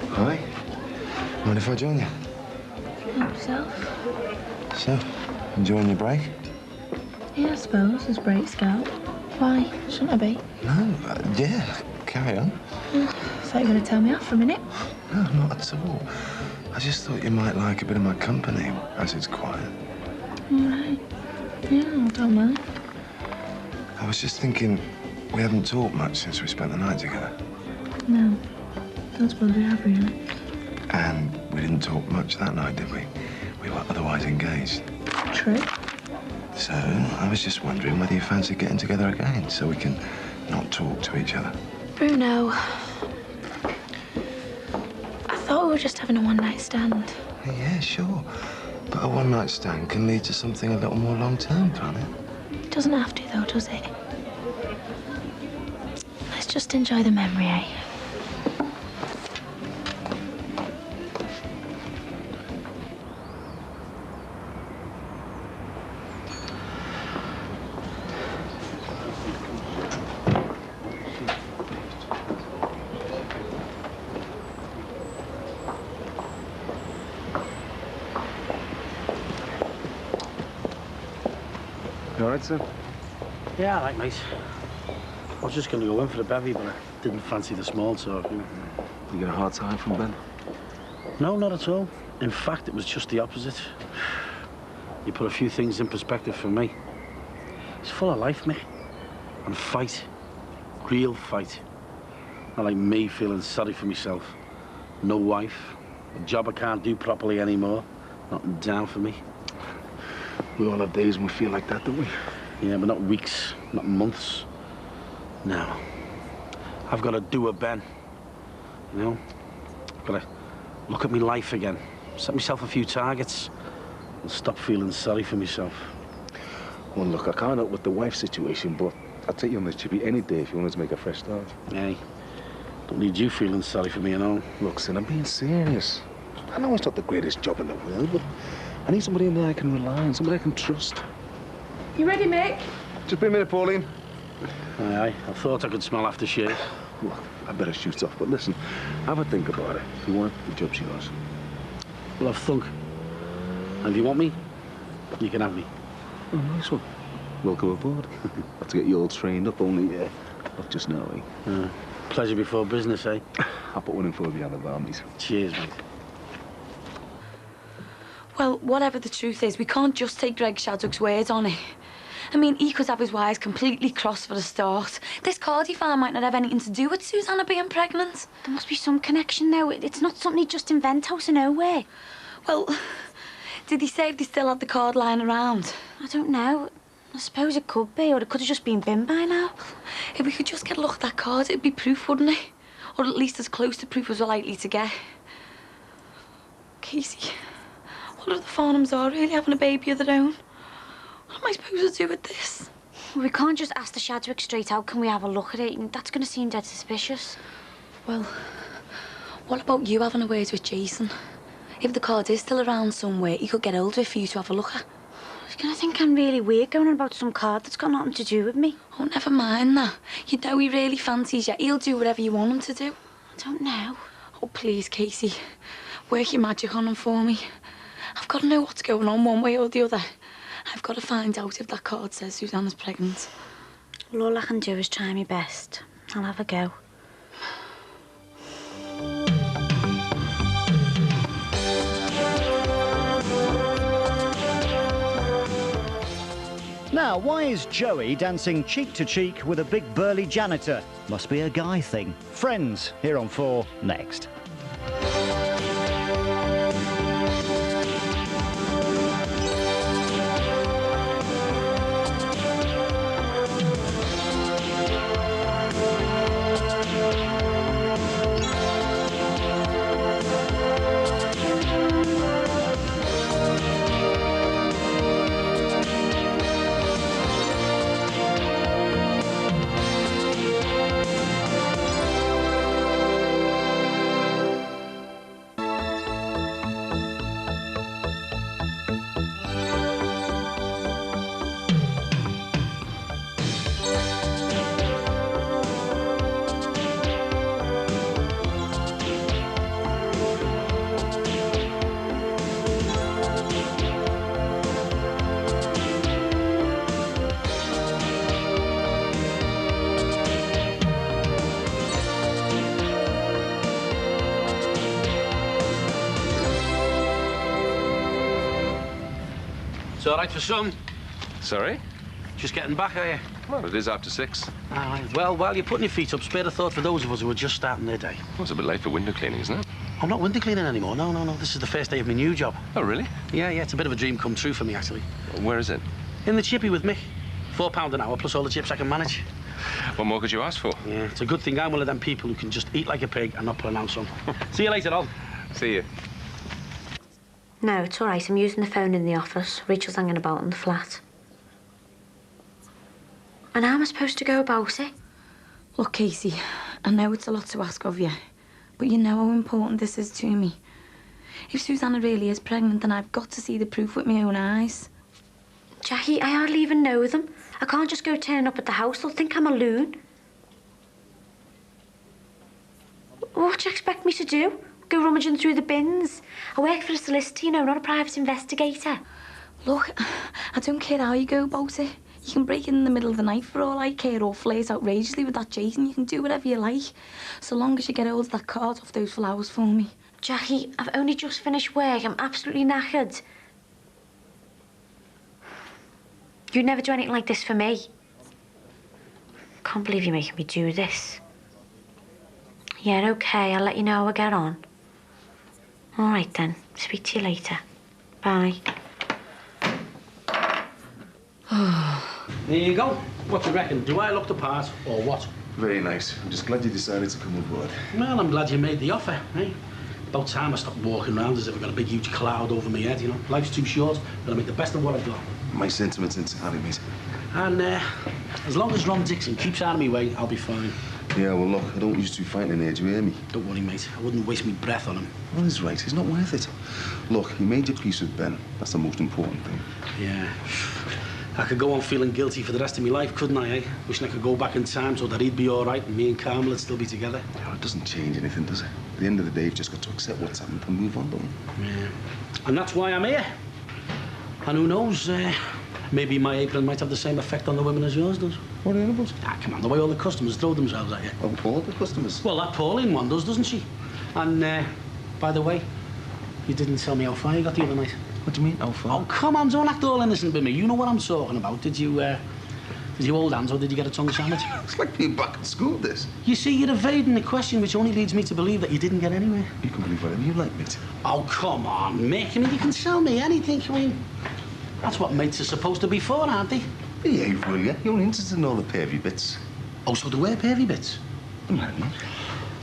Hi. Mind if I join you? Help yourself. So, enjoying your break? Yeah, I suppose, as breaks go. Why? Shouldn't I be? No, yeah, carry on. I thought you were going to tell me off for a minute. No, not at all. I just thought you might like a bit of my company as it's quiet. All right. Yeah, I don't mind. I was just thinking, we haven't talked much since we spent the night together. No. Don't suppose we have, really. And we didn't talk much that night, did we? We were otherwise engaged. True. So, I was just wondering whether you fancy getting together again so we can not talk to each other. Bruno. I thought we were just having a one-night stand. Yeah, sure. But a one-night stand can lead to something a little more long-term, can't it? It doesn't have to, though, does it? Let's just enjoy the memory, eh? You all right, sir? Yeah, all right, mate. I was just going to go in for the bevy, but I didn't fancy the small talk. You get a hard time from Ben? No, not at all. In fact, it was just the opposite. You put a few things in perspective for me. He's full of life, mate. And fight. Real fight. Not like me feeling sorry for myself. No wife. A job I can't do properly anymore. Nothing down for me. We all have days when we feel like that, don't we? Yeah, but not weeks, not months. No. I've got to do a Ben. You know? I've got to look at my life again. Set myself a few targets. And stop feeling sorry for myself. Well, look, I can't help with the wife situation, but I'll take you on this chippy any day if you want to make a fresh start. Hey, don't need you feeling sorry for me and all. Look, son, I'm being serious. I know it's not the greatest job in the world, but I need somebody in there I can rely on, somebody I can trust. You ready, Mick? Just be a minute, Pauline. Aye, aye. I thought I could smell aftershave. Well, I better shoot off, but listen, have a think about it. If you want it, the job's yours. Well, I've thunk. And if you want me, you can have me. Oh, nice one. Welcome aboard. Have to get you all trained up, only, not just now, eh? Pleasure before business, eh? I'll put one in for you behind the bar, mate. Cheers, mate. Well, whatever the truth is, we can't just take Greg Shaddock's word on it. I mean, he could have his wires completely crossed for a start. This card he found might not have anything to do with Susanna being pregnant. There must be some connection, though. It's not something he'd just invent out of nowhere. Well, did he say if they still had the card lying around? I don't know. I suppose it could be, or it could have just been bin by now. If we could just get a look at that card, it'd be proof, wouldn't it? Or at least as close to proof as we're likely to get. Casey, what if the Farnhams are really having a baby of their own? What am I supposed to do with this? Well, we can't just ask the Shadwick straight out, can we have a look at it? That's going to seem dead suspicious. Well, what about you having a word with Jason? If the card is still around somewhere, he could get hold of it for you to have a look at. You're going to think I'm really weird going on about some card that's got nothing to do with me. Oh, never mind that. You know he really fancies you. He'll do whatever you want him to do. I don't know. Oh, please, Casey. Work your magic on him for me. I've got to know what's going on one way or the other. I've got to find out if that card says Susanna's pregnant. Well, all I can do is try my best. I'll have a go. Now, why is Joey dancing cheek to cheek with a big burly janitor? Must be a guy thing. Friends, here on 4, next. It's all right for some. Sorry? Just getting back, are you? Well, it is after 6. Well, while you're putting your feet up, spare a thought for those of us who are just starting their day. Well, it's a bit late for window cleaning, isn't it? I'm not window cleaning anymore. No. This is the first day of my new job. Oh, really? Yeah, it's a bit of a dream come true for me, actually. Where is it? In the chippy with Mick. £4 an hour, plus all the chips I can manage. What more could you ask for? Yeah, it's a good thing I'm one of them people who can just eat like a pig and not pronounce them. See you later on. See you. No, it's all right. I'm using the phone in the office. Rachel's hanging about in the flat. And how am I supposed to go about it? Look, Casey, I know it's a lot to ask of you, but you know how important this is to me. If Susanna really is pregnant, then I've got to see the proof with my own eyes. Jackie, I hardly even know them. I can't just go turning up at the house. They'll think I'm a loon. What do you expect me to do? Go rummaging through the bins? I work for a solicitor, you know, not a private investigator. Look, I don't care how you go about it. You can break in the middle of the night for all I care, or flirt outrageously with that Jason. You can do whatever you like, so long as you get hold of that card off those flowers for me. Jackie, I've only just finished work. I'm absolutely knackered. You'd never do anything like this for me. Can't believe you're making me do this. Yeah, OK, I'll let you know how I get on. All right, then. Speak to you later. Bye. There you go. What do you reckon? Do I look the part, or what? Very nice. I'm just glad you decided to come aboard. Well, I'm glad you made the offer, eh? About time I stopped walking around as if I've got a big, huge cloud over my head, you know? Life's too short, but I make the best of what I've got. My sentiments entirely, mate. And as long as Ron Dixon keeps out of my way, I'll be fine. Yeah, well, look, I don't want you two fighting here, do you hear me? Don't worry, mate. I wouldn't waste my breath on him. Well, he's right. He's not worth it. Look, you made your peace with Ben. That's the most important thing. Yeah. I could go on feeling guilty for the rest of my life, couldn't I, eh? Wishing I could go back in time so that he'd be all right and me and Carmel would still be together. Yeah, it doesn't change anything, does it? At the end of the day, you've just got to accept what's happened and move on, don't you? Yeah. And that's why I'm here. And who knows, maybe my apron might have the same effect on the women as yours does. What are you about? Ah, come on, the way all the customers throw themselves at you. Oh, all the customers? Well, that Pauline one does, doesn't she? And, by the way, you didn't tell me how far you got the other night. What do you mean, how far? Oh, come on, don't act all innocent with me. You know what I'm talking about. Did you hold hands or did you get a tongue sandwich? It's like being back at school, this. You see, you're evading the question, which only leads me to believe that you didn't get anywhere. You can believe whatever you like, mate. Oh, come on, Mick. I mean, you can sell me anything. I mean, that's what mates are supposed to be for, aren't they? Behave, will you? You're only interested in all the pervy bits. Oh, so do wear pervy bits? No.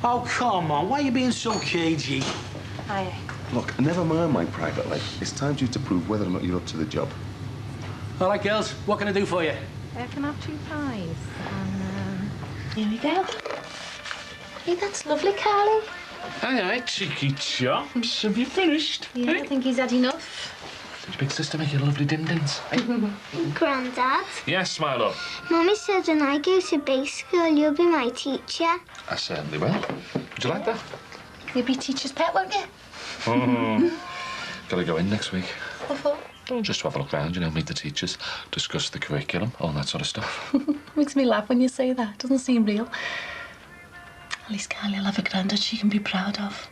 Oh, come on. Why are you being so cagey? Hiya. Look, never mind my private life. It's time for you to prove whether or not you're up to the job. All right, girls. What can I do for you? Can I have 2 pies? And, Here we go. Hey, that's lovely, Carly. Aye, cheeky chops. Have you finished? yeah, I think he's had enough. Did your big sister make you lovely din-dins? Grandad, Yes, my love. Mummy said when I go to big school, you'll be my teacher. I certainly will. Would you like that? You'll be teacher's pet, won't you? Gotta go in next week. What for? Oh, just to have a look round, you know, meet the teachers, discuss the curriculum, all that sort of stuff. Makes me laugh when you say that. Doesn't seem real. At least Kylie will have a granddad she can be proud of.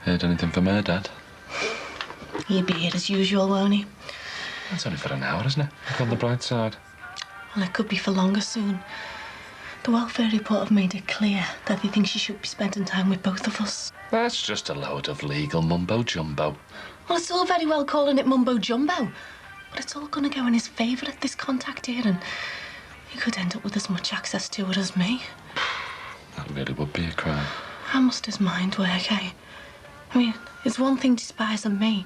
Heard anything from her, Dad? He'll be here as usual, won't he? That's only for an hour, isn't it? Look on the bright side. Well, it could be for longer soon. The welfare report have made it clear that they think she should be spending time with both of us. That's just a load of legal mumbo-jumbo. Well, it's all very well calling it mumbo-jumbo, but it's all going to go in his favour at this contact here, and he could end up with as much access to it as me. That really would be a crime. How must his mind work, eh? I mean, it's one thing despising me,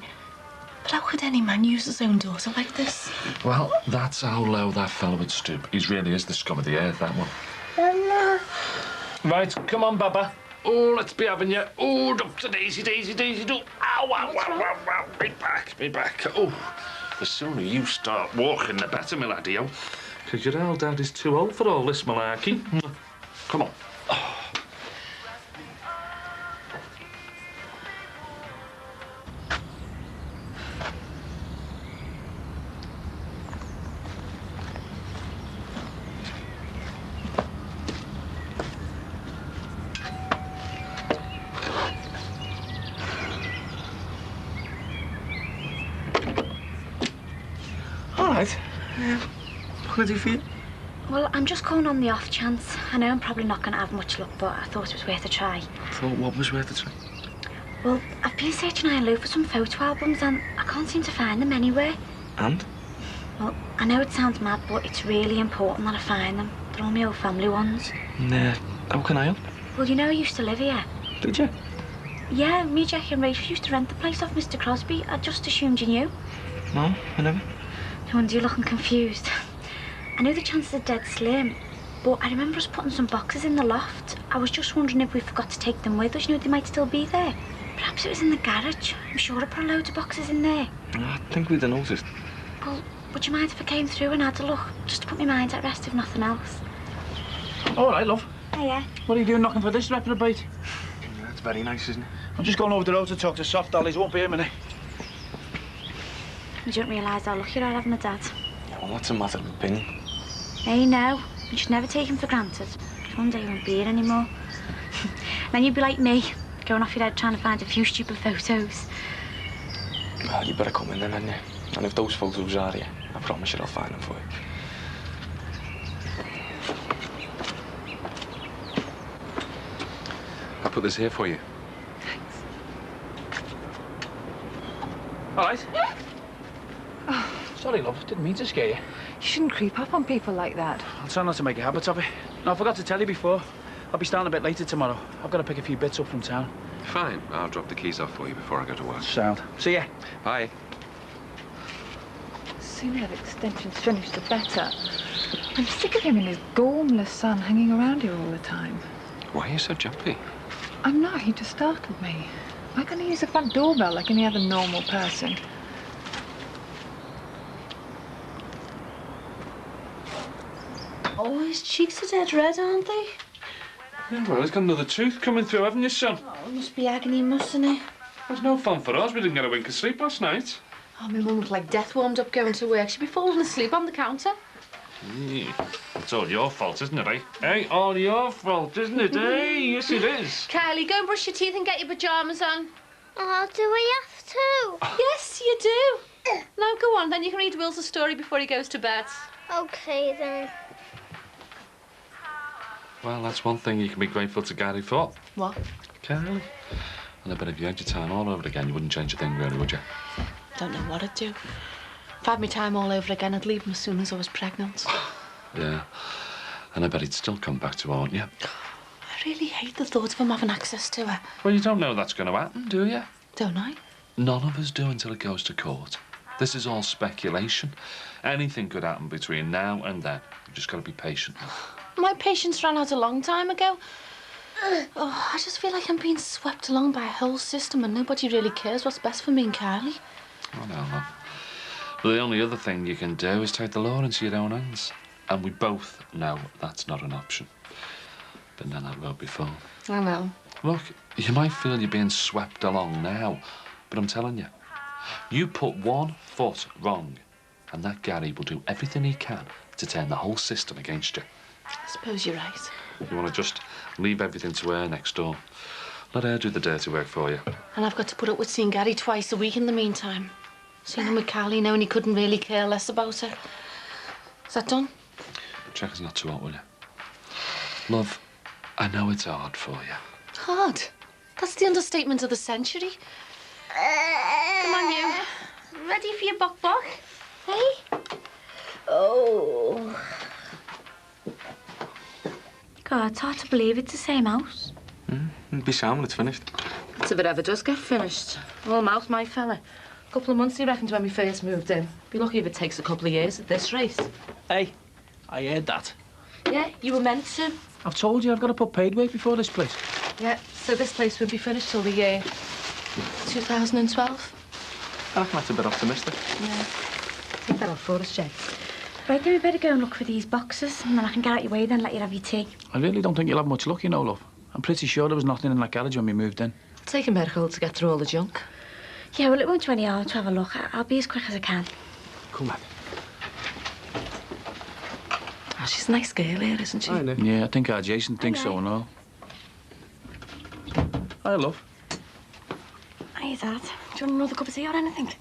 but how could any man use his own daughter like this? Well, that's how low that fellow would stoop. He really is the scum of the earth, that one. Mama. Right, come on, Baba. Oh, let's be having you. Oh, up to Daisy, Daisy, Daisy, do. Ow, ow, ow, ow, ow. Be back, be back. Oh, the sooner you start walking, the better, my laddie-o. Because your old dad is too old for all this malarkey. Come on. All right. What can I do for you? Well, I'm just calling on the off chance. I know I'm probably not going to have much luck, but I thought it was worth a try. Thought what was worth a try? Well, I've been searching high and low for some photo albums and I can't seem to find them anywhere. And? Well, I know it sounds mad, but it's really important that I find them. They're all my old family ones. Nah, how can I help? Well, you know I used to live here. Did you? Yeah, me, Jackie and Rachel used to rent the place off Mr. Crosby. I just assumed you knew. No, I never. No wonder you're looking confused. I know the chances are dead slim, but I remember us putting some boxes in the loft. I was just wondering if we forgot to take them with us. You know, they might still be there. Perhaps it was in the garage. I'm sure I put loads of boxes in there. I think we'd have noticed. Well, would you mind if I came through and had a look? Just to put my mind at rest, if nothing else. All right, love. Hiya. What are you doing knocking for this reprobate? That's very nice, isn't it? I'm just going over the road to talk to Soft Dollies. Won't be a minute. You don't realise how lucky you are having a dad. Yeah, well, that's a matter of opinion. Hey, no. You should never take him for granted. One day you won't be here anymore. Then you'd be like me, going off your head trying to find a few stupid photos. Well, you better come in then, hadn't you? And if those photos are here, I promise you I'll find them for you. I put this here for you. All right. Oh, sorry, love. Didn't mean to scare you. You shouldn't creep up on people like that. I'll try not to make a habit of it. No, I forgot to tell you before. I'll be starting a bit later tomorrow. I've got to pick a few bits up from town. Fine. I'll drop the keys off for you before I go to work. Sound. See ya. Bye. The sooner the extension's finished, the better. I'm sick of him and his gormless son hanging around here all the time. Why are you so jumpy? I'm not. He just startled me. Why can't he use the front doorbell like any other normal person? Oh, his cheeks are dead red, aren't they? Yeah, well, he's got another tooth coming through, haven't you, son? Oh, it must be agony, mustn't it? It was no fun for us. We didn't get a wink of sleep last night. Oh, my mum looked like death warmed up going to work. She'd be falling asleep on the counter. It's all your fault, isn't it, eh? Hey, all your fault, isn't it, eh? Yes, it is. Kylie, go and brush your teeth and get your pyjamas on. Oh, do we have to? Yes, you do. Now, go on, then you can read Will's a story before he goes to bed. OK, then. Well, that's one thing you can be grateful to Gary for. What? Kylie. And I bet if you had your time all over again, you wouldn't change a thing, really, would you? Don't know what I'd do. If I had my time all over again, I'd leave him as soon as I was pregnant. Yeah. And I bet he'd still come back to haunt you. I really hate the thought of him having access to her. Well, you don't know that's going to happen, do you? Don't I? None of us do until it goes to court. This is all speculation. Anything could happen between now and then. You've just got to be patient. My patience ran out a long time ago. Oh, I just feel like I'm being swept along by a whole system and nobody really cares what's best for me and Carly. I know, love. But the only other thing you can do is take the law into your own hands. And we both know that's not an option. Been down that road before. I know. Look, you might feel you're being swept along now, but I'm telling you, you put 1 foot wrong, and that Gary will do everything he can to turn the whole system against you. I suppose you're right. You want to just leave everything to her next door. Let her do the dirty work for you. And I've got to put up with seeing Gary twice a week in the meantime. Seeing him with Carly knowing he couldn't really care less about her. Is that done? Check it's not too hot, will you? Love, I know it's hard for you. Hard? That's the understatement of the century. Come on, you. Ready for your bok-bok? Hey? Oh. God, it's hard to believe it's the same house. It'll be sound when it's finished. It's if it ever does get finished. All mouth, my fella. A couple of months, he reckons, when we first moved in. Be lucky if it takes a couple of years at this rate. Hey, I heard that. Yeah, you were meant to. I've told you I've got to put paid work before this place. Yeah, so this place won't be finished till the year 2012. Ah, that's a bit optimistic. Yeah. Take that off for us, Jay. Right, then we better go and look for these boxes, and then I can get out your way, then let you have your tea. I really don't think you'll have much luck, you know, love. I'm pretty sure there was nothing in that garage when we moved in. It'll take a miracle to get through all the junk. Yeah, well, it won't do any harm to have a look. I'll be as quick as I can. Come on. Oh, she's a nice girl here, isn't she? I know. Yeah, I think our Jason thinks so and all. Hi, love. Hiya, Dad. Do you want another cup of tea or anything?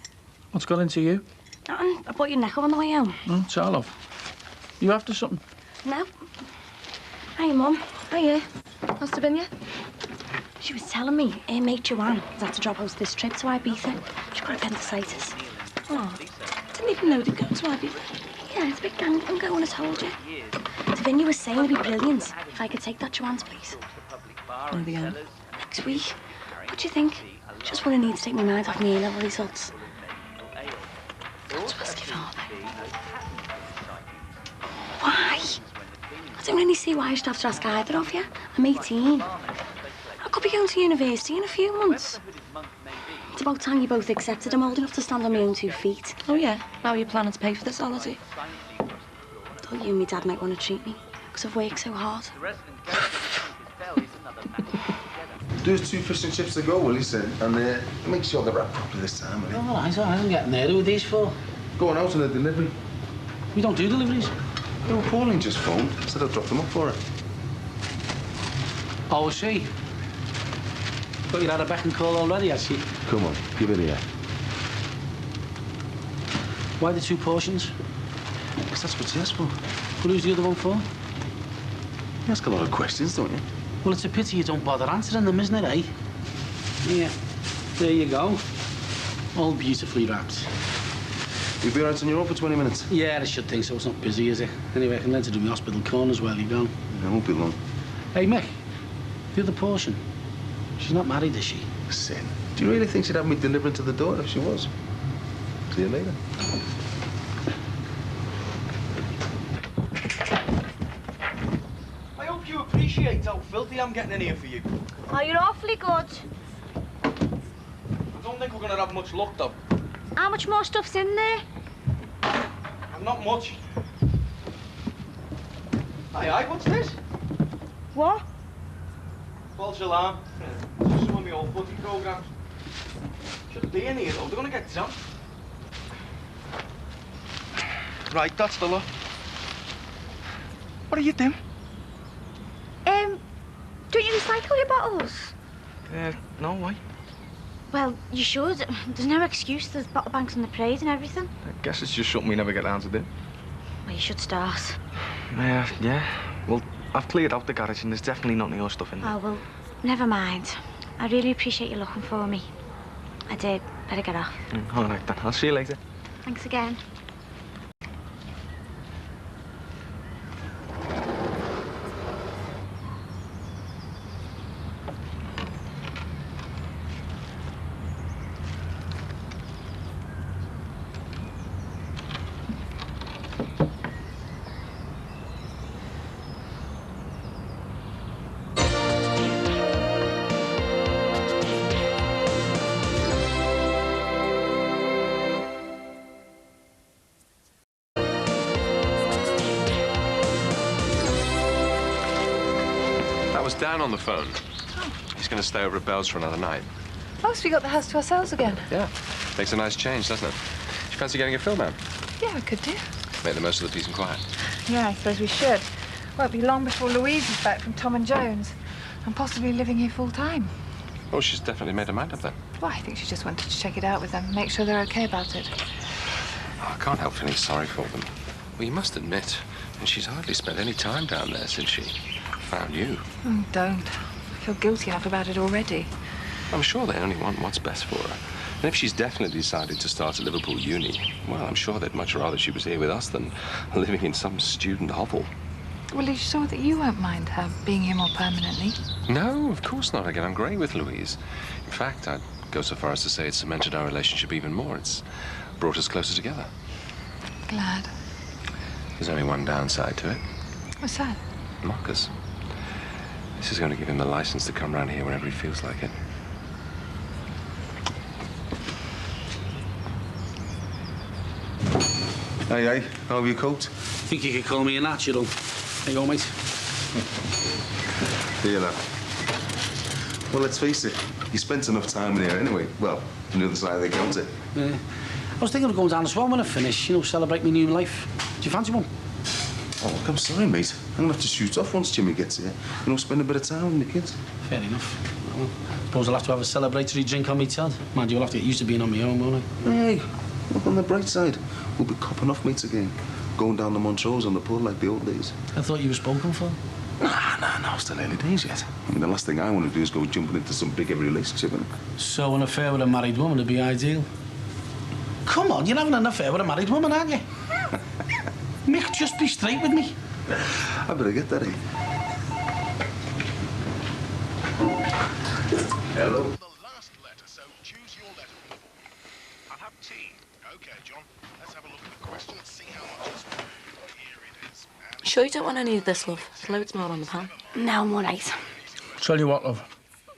What's got into you? Nothing. I bought you a necklace on the way home. Oh, it's all, love. You after something? No. Hiya, Mum. Hiya. How's it been, yeah? She was telling me her mate Joanne has had to drop out this trip to Ibiza. She got appendicitis. Oh, didn't even know they'd go to Ibiza. Yeah, it's a big gang I'm going, I told you. Davina was saying it'd be brilliant if I could take that Joanne's place. When the end? Next week. What do you think? Just what I need to take my mind off my A-level results. Got to ask your father. Why? I don't really see why I should have to ask either of you. I'm 18. I could be going to university in a few months. It's about time you both accepted I'm old enough to stand on my own 2 feet. Oh, yeah? How are you planning to pay for this holiday? Thought you and my dad might want to treat me, because I've worked so hard. There's 2 fish and chips to go, Willie said, and make sure they're wrapped properly this time, will you? All right, I'm getting there. Who are these for? Going out on a delivery. We don't do deliveries. No, Pauline just phoned. Said I'd drop them up for her. Oh, I see. Thought you'd had a beck and call already, I see. Come on, give it here. Why the 2 portions? Because that's what she asked for. But who's the other one for? You ask a lot of questions, don't you? Well, it's a pity you don't bother answering them, isn't it, eh? Yeah. There you go. All beautifully wrapped. You'll be all right on your own for 20 minutes? Yeah, I should think so. It's not busy, is it? Anyway, I can learn to do my hospital corners while you go. It won't be long. Hey, Mick. The other portion. She's not married, is she? Sin. Do you really think she'd have me delivering to the door if she was? See you later. I hope you appreciate how filthy I'm getting in here for you. Oh, you're awfully good. I don't think we're gonna have much luck, though. How much more stuff's in there? Not much. Aye, what's this? What? False alarm. Just some of my old footy programs. Shouldn't be in here, though. They're gonna get jumped. Right, that's the lot. What are you doing? Don't you recycle your bottles? No, why? Well, you should. There's no excuse. There's bottle banks on the parade and everything. I guess it's just something we never get around to do. Well, you should start. Yeah. Well, I've cleared out the garage and there's definitely not your stuff in there. Oh, well, never mind. I really appreciate you looking for me. I did. Better get off. All right, then. I'll see you later. Thanks again. That was Dan on the phone. He's going to stay over at Bell's for another night. Oh, so we got the house to ourselves again? Yeah. Makes a nice change, doesn't it? You fancy getting a film out? Yeah, I could do. Make the most of the peace and quiet. Yeah, I suppose we should. Won't be long before Louise is back from Tom and Jones. And possibly living here full time. Oh, she's definitely made her mind up then. Well, I think she just wanted to check it out with them, make sure they're okay about it. Oh, I can't help feeling sorry for them. Well, you must admit, she's hardly spent any time down there since she found you. Oh, don't. I feel guilty enough about it already. I'm sure they only want what's best for her. And if she's definitely decided to start at Liverpool Uni, well, I'm sure they'd much rather she was here with us than living in some student hovel. Well, are you sure that you won't mind her being here more permanently? No, of course not. I get on great with Louise. In fact, I'd go so far as to say it's cemented our relationship even more. It's brought us closer together. Glad. There's only one downside to it. What's that? Marcus. This is going to give him the license to come round here whenever he feels like it. Hey, how have you coped? Think you could call me a natural. There you go, mate. Here, lad. Well, let's face it, you spent enough time in here anyway. Well, on the other side of the counter. Yeah. I was thinking of going down the Swan when I finish, you know, celebrate my new life. Do you fancy one? Oh, look, I'm sorry, mate. I'm gonna have to shoot off once Jimmy gets here. You know, spend a bit of time with the kids. Fair enough. Well, suppose I'll have to have a celebratory drink on me, Tad. Mind you, I'll have to get used to being on my own, won't I? Hey, look on the bright side. We'll be copping off mates again. Going down the Montrose on the pool like the old days. I thought you were spoken for. Nah, still early days yet. I mean, the last thing I want to do is go jumping into some big heavy relationship. So an affair with a married woman would be ideal. Come on, you're having an affair with a married woman, aren't you? Mick, just be straight with me. I better get that, eh? Hello. Sure you don't want any of this, love? There's loads more on the pan. No, I'm all right. Tell you what, love.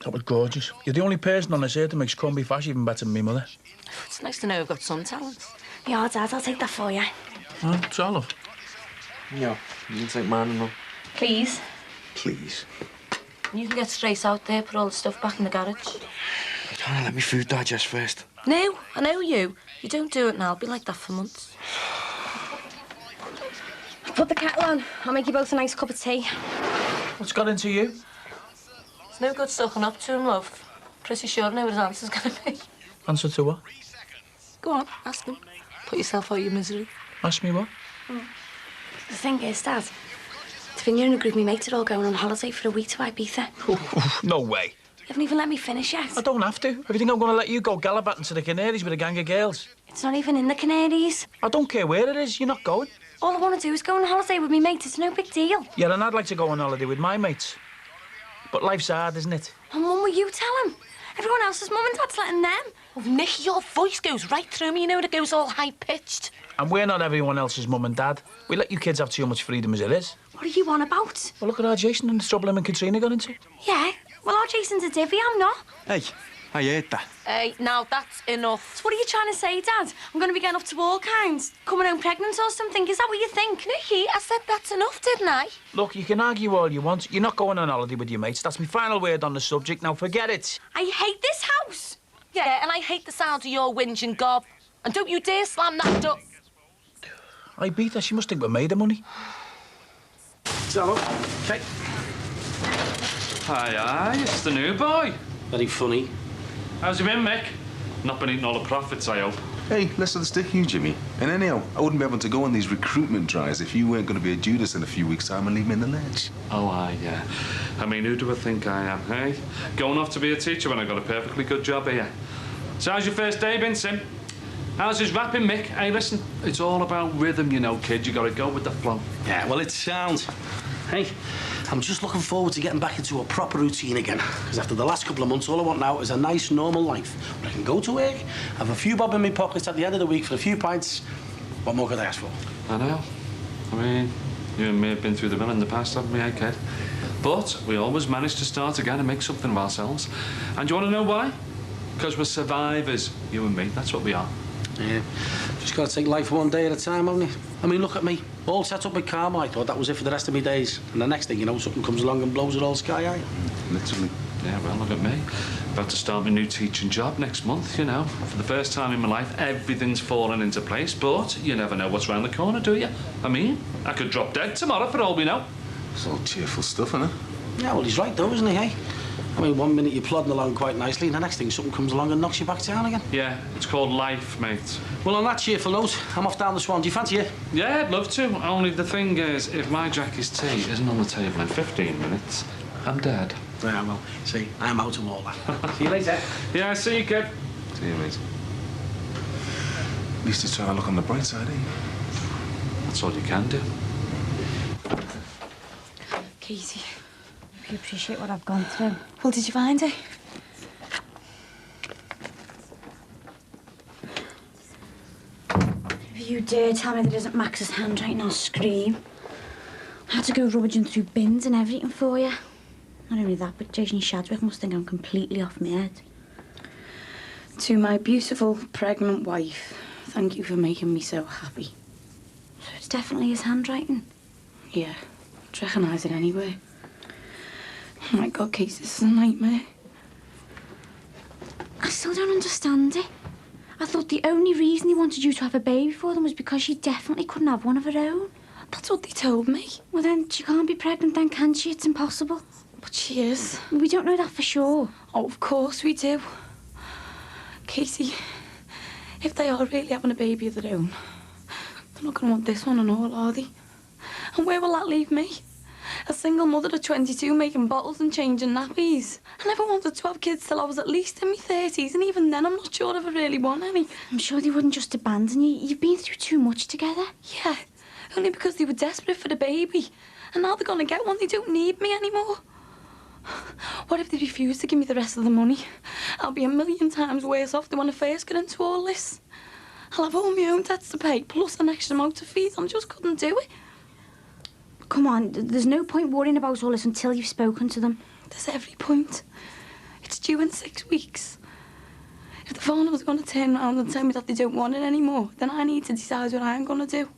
That was gorgeous. You're the only person on this earth that makes corned beef hash even better than me mother. It's nice to know I've got some talent. Yeah, Dad, I'll take that for you. Oh, so, love. Yeah, you can take mine and all. Please. Please. You can get straight out there, put all the stuff back in the garage. Trying to let me food digest first. No, I know you. You don't do it now. I'll be like that for months. Put the kettle on. I'll make you both a nice cup of tea. What's got into you? It's no good sucking up to him, love. Pretty sure I know what his answer's going to be. Answer to what? Go on, ask him. Put yourself out of your misery. Ask me what? The thing is, Dad, Tvinya and a group of me mates are all going on holiday for a week to Ibiza. No way. You haven't even let me finish yet. I don't have to. If you think I'm going to let you go gallivanting to the Canaries with a gang of girls? It's not even in the Canaries. I don't care where it is. You're not going. All I want to do is go on holiday with me mates. It's no big deal. Yeah, and I'd like to go on holiday with my mates. But life's hard, isn't it? And Mum, will you tell him? Everyone else's mum and dad's letting them. Oh, Nick, your voice goes right through me. You know, it goes all high-pitched. And we're not everyone else's mum and dad. We let you kids have too much freedom as it is. What are you on about? Well, look at our Jason and the trouble him and Katrina got into. Yeah, well, our Jason's a divvy, I'm not. Hey, I heard that. Hey, now that's enough. So what are you trying to say, Dad? I'm going to be getting up to all kinds. Coming home pregnant or something? Is that what you think? Nicky, I said that's enough, didn't I? Look, you can argue all you want. You're not going on holiday with your mates. That's my final word on the subject. Now, forget it. I hate this house. Yeah, and I hate the sound of your whinge and gob. And don't you dare slam that door. I beat her. She must think we're made of money. So, okay. Hi, it's the new boy. Very funny. How's he been, Mick? Not been eating all the profits, I hope. Hey, less of the stick, you, Jimmy. And anyhow, I wouldn't be able to go on these recruitment drives if you weren't going to be a Judas in a few weeks' time and leave me in the lurch. Oh, yeah. I mean, who do I think I am, hey? Going off to be a teacher when I got a perfectly good job here. So how's your first day been, Sim? How's his rapping, Mick? Hey, listen, it's all about rhythm, you know, kid. You got to go with the flow. Yeah, well, it sounds. Hey, I'm just looking forward to getting back into a proper routine again. Because after the last couple of months, all I want now is a nice, normal life. Where I can go to work, have a few bob in my pockets at the end of the week for a few pints. What more could I ask for? I know. I mean, you and me have been through the mill in the past, haven't we, eh, kid? But we always manage to start again and make something of ourselves. And do you want to know why? Because we're survivors, you and me. That's what we are. Yeah, just got to take life one day at a time, haven't you? I mean, look at me. All set up with karma. I thought that was it for the rest of my days. And the next thing you know, something comes along and blows it all sky high. Literally. Yeah, well, look at me. About to start my new teaching job next month, you know. For the first time in my life, everything's fallen into place, but you never know what's round the corner, do you? I mean, I could drop dead tomorrow for all we know. It's all cheerful stuff, isn't it? Yeah, well, he's right, though, isn't he, eh? I mean, one minute you're plodding along quite nicely, and the next thing something comes along and knocks you back down again. Yeah, it's called life, mate. Well, on that cheerful note, I'm off down the Swan. Do you fancy it? Yeah, I'd love to. Only the thing is, if my Jackie's tea isn't on the table in 15 minutes, I'm dead. Yeah, well, see, I'm out of all that. See you later. Yeah, see you, kid. See you, mate. At least he's trying to look on the bright side, eh? That's all you can do. Katie, if you appreciate what I've gone through. Well, did you find it? If you dare tell me that isn't Max's handwriting, I'll scream. I had to go rummaging through bins and everything for you. Not only that, but Jason Shadwick must think I'm completely off my head. To my beautiful pregnant wife, thank you for making me so happy. So it's definitely his handwriting? Yeah, I'd recognise it anywhere. Oh my God, Kate, this is a nightmare. I still don't understand it. I thought the only reason he wanted you to have a baby for them was because she definitely couldn't have one of her own. That's what they told me. Well, then she can't be pregnant then, can she? It's impossible. But she is. We don't know that for sure. Oh, of course we do. Katie, if they are really having a baby of their own, they're not going to want this one and all, are they? And where will that leave me? A single mother at 22 making bottles and changing nappies. I never wanted to have kids till I was at least in my 30s, and even then I'm not sure if I really want any. I'm sure they wouldn't just abandon you. You've been through too much together. Yeah, only because they were desperate for the baby. And now they're going to get one, they don't need me anymore. What if they refuse to give me the rest of the money? I'll be a million times worse off than when I first got into all this. I'll have all my own debts to pay, plus an extra amount of fees. I just couldn't do it. Come on, there's no point worrying about all this until you've spoken to them. There's every point. It's due in 6 weeks. If the farmer's going to turn around and tell me that they don't want it anymore, then I need to decide what I'm going to do.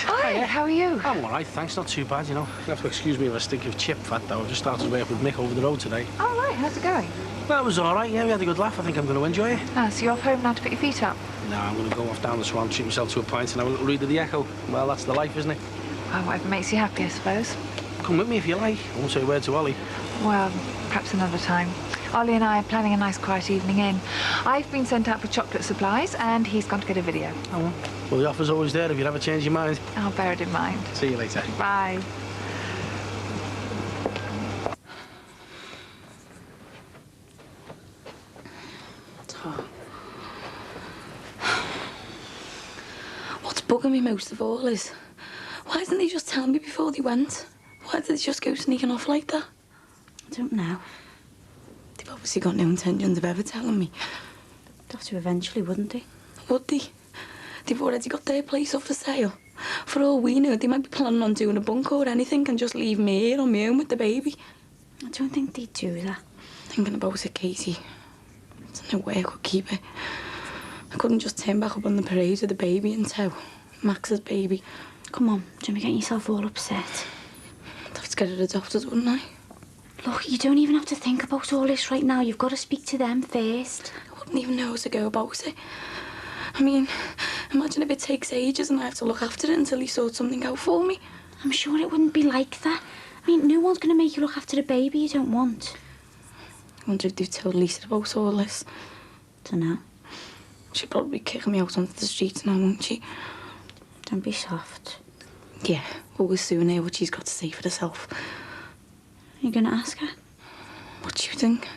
Hi, how are you? I'm all right, thanks. Not too bad, you know. You have to excuse me if I stink of chip fat, though. I've just started work with Mick over the road today. Oh, right. How's it going? Well, it was all right, yeah. We had a good laugh. I think I'm going to enjoy it. Ah, so you're off home now to put your feet up? No, I'm going to go off down the Swan, treat myself to a pint and have a little read of the Echo. Well, that's the life, isn't it? Well, whatever makes you happy, I suppose. Come with me if you like. I won't say a word to Ollie. Well, perhaps another time. Ollie and I are planning a nice quiet evening in. I've been sent out for chocolate supplies and he's gone to get a video. Oh, well. Well, the offer's always there if you'd ever change your mind. I'll bear it in mind. See you later. Bye. What's bugging me most of all is, why didn't they just tell me before they went? Why did they just go sneaking off like that? I don't know. They've obviously got no intentions of ever telling me. They'd have to eventually, wouldn't they? Would they? They've already got their place up for sale. For all we know, they might be planning on doing a bunker or anything and just leave me here on my own with the baby. I don't think they'd do that. Thinking about it, Katie, there's no way I could keep it. I couldn't just turn back up on the parade with the baby in tow. Max's baby. Come on, don't be getting yourself all upset. I'd have to get it adopted, wouldn't I? Look, you don't even have to think about all this right now. You've got to speak to them first. I wouldn't even know how to go about it. I mean, imagine if it takes ages and I have to look after it until he sorts something out for me. I'm sure it wouldn't be like that. I mean, no one's going to make you look after a baby you don't want. I wonder if they've told Lisa about all this. Dunno. She'll probably kick me out onto the streets now, won't she? Don't be soft. Yeah, but we'll soon hear what she's got to say for herself. Are you going to ask her? What do you think?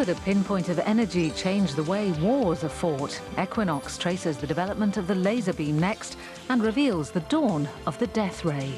Could a pinpoint of energy change the way wars are fought? Equinox traces the development of the laser beam next and reveals the dawn of the death ray.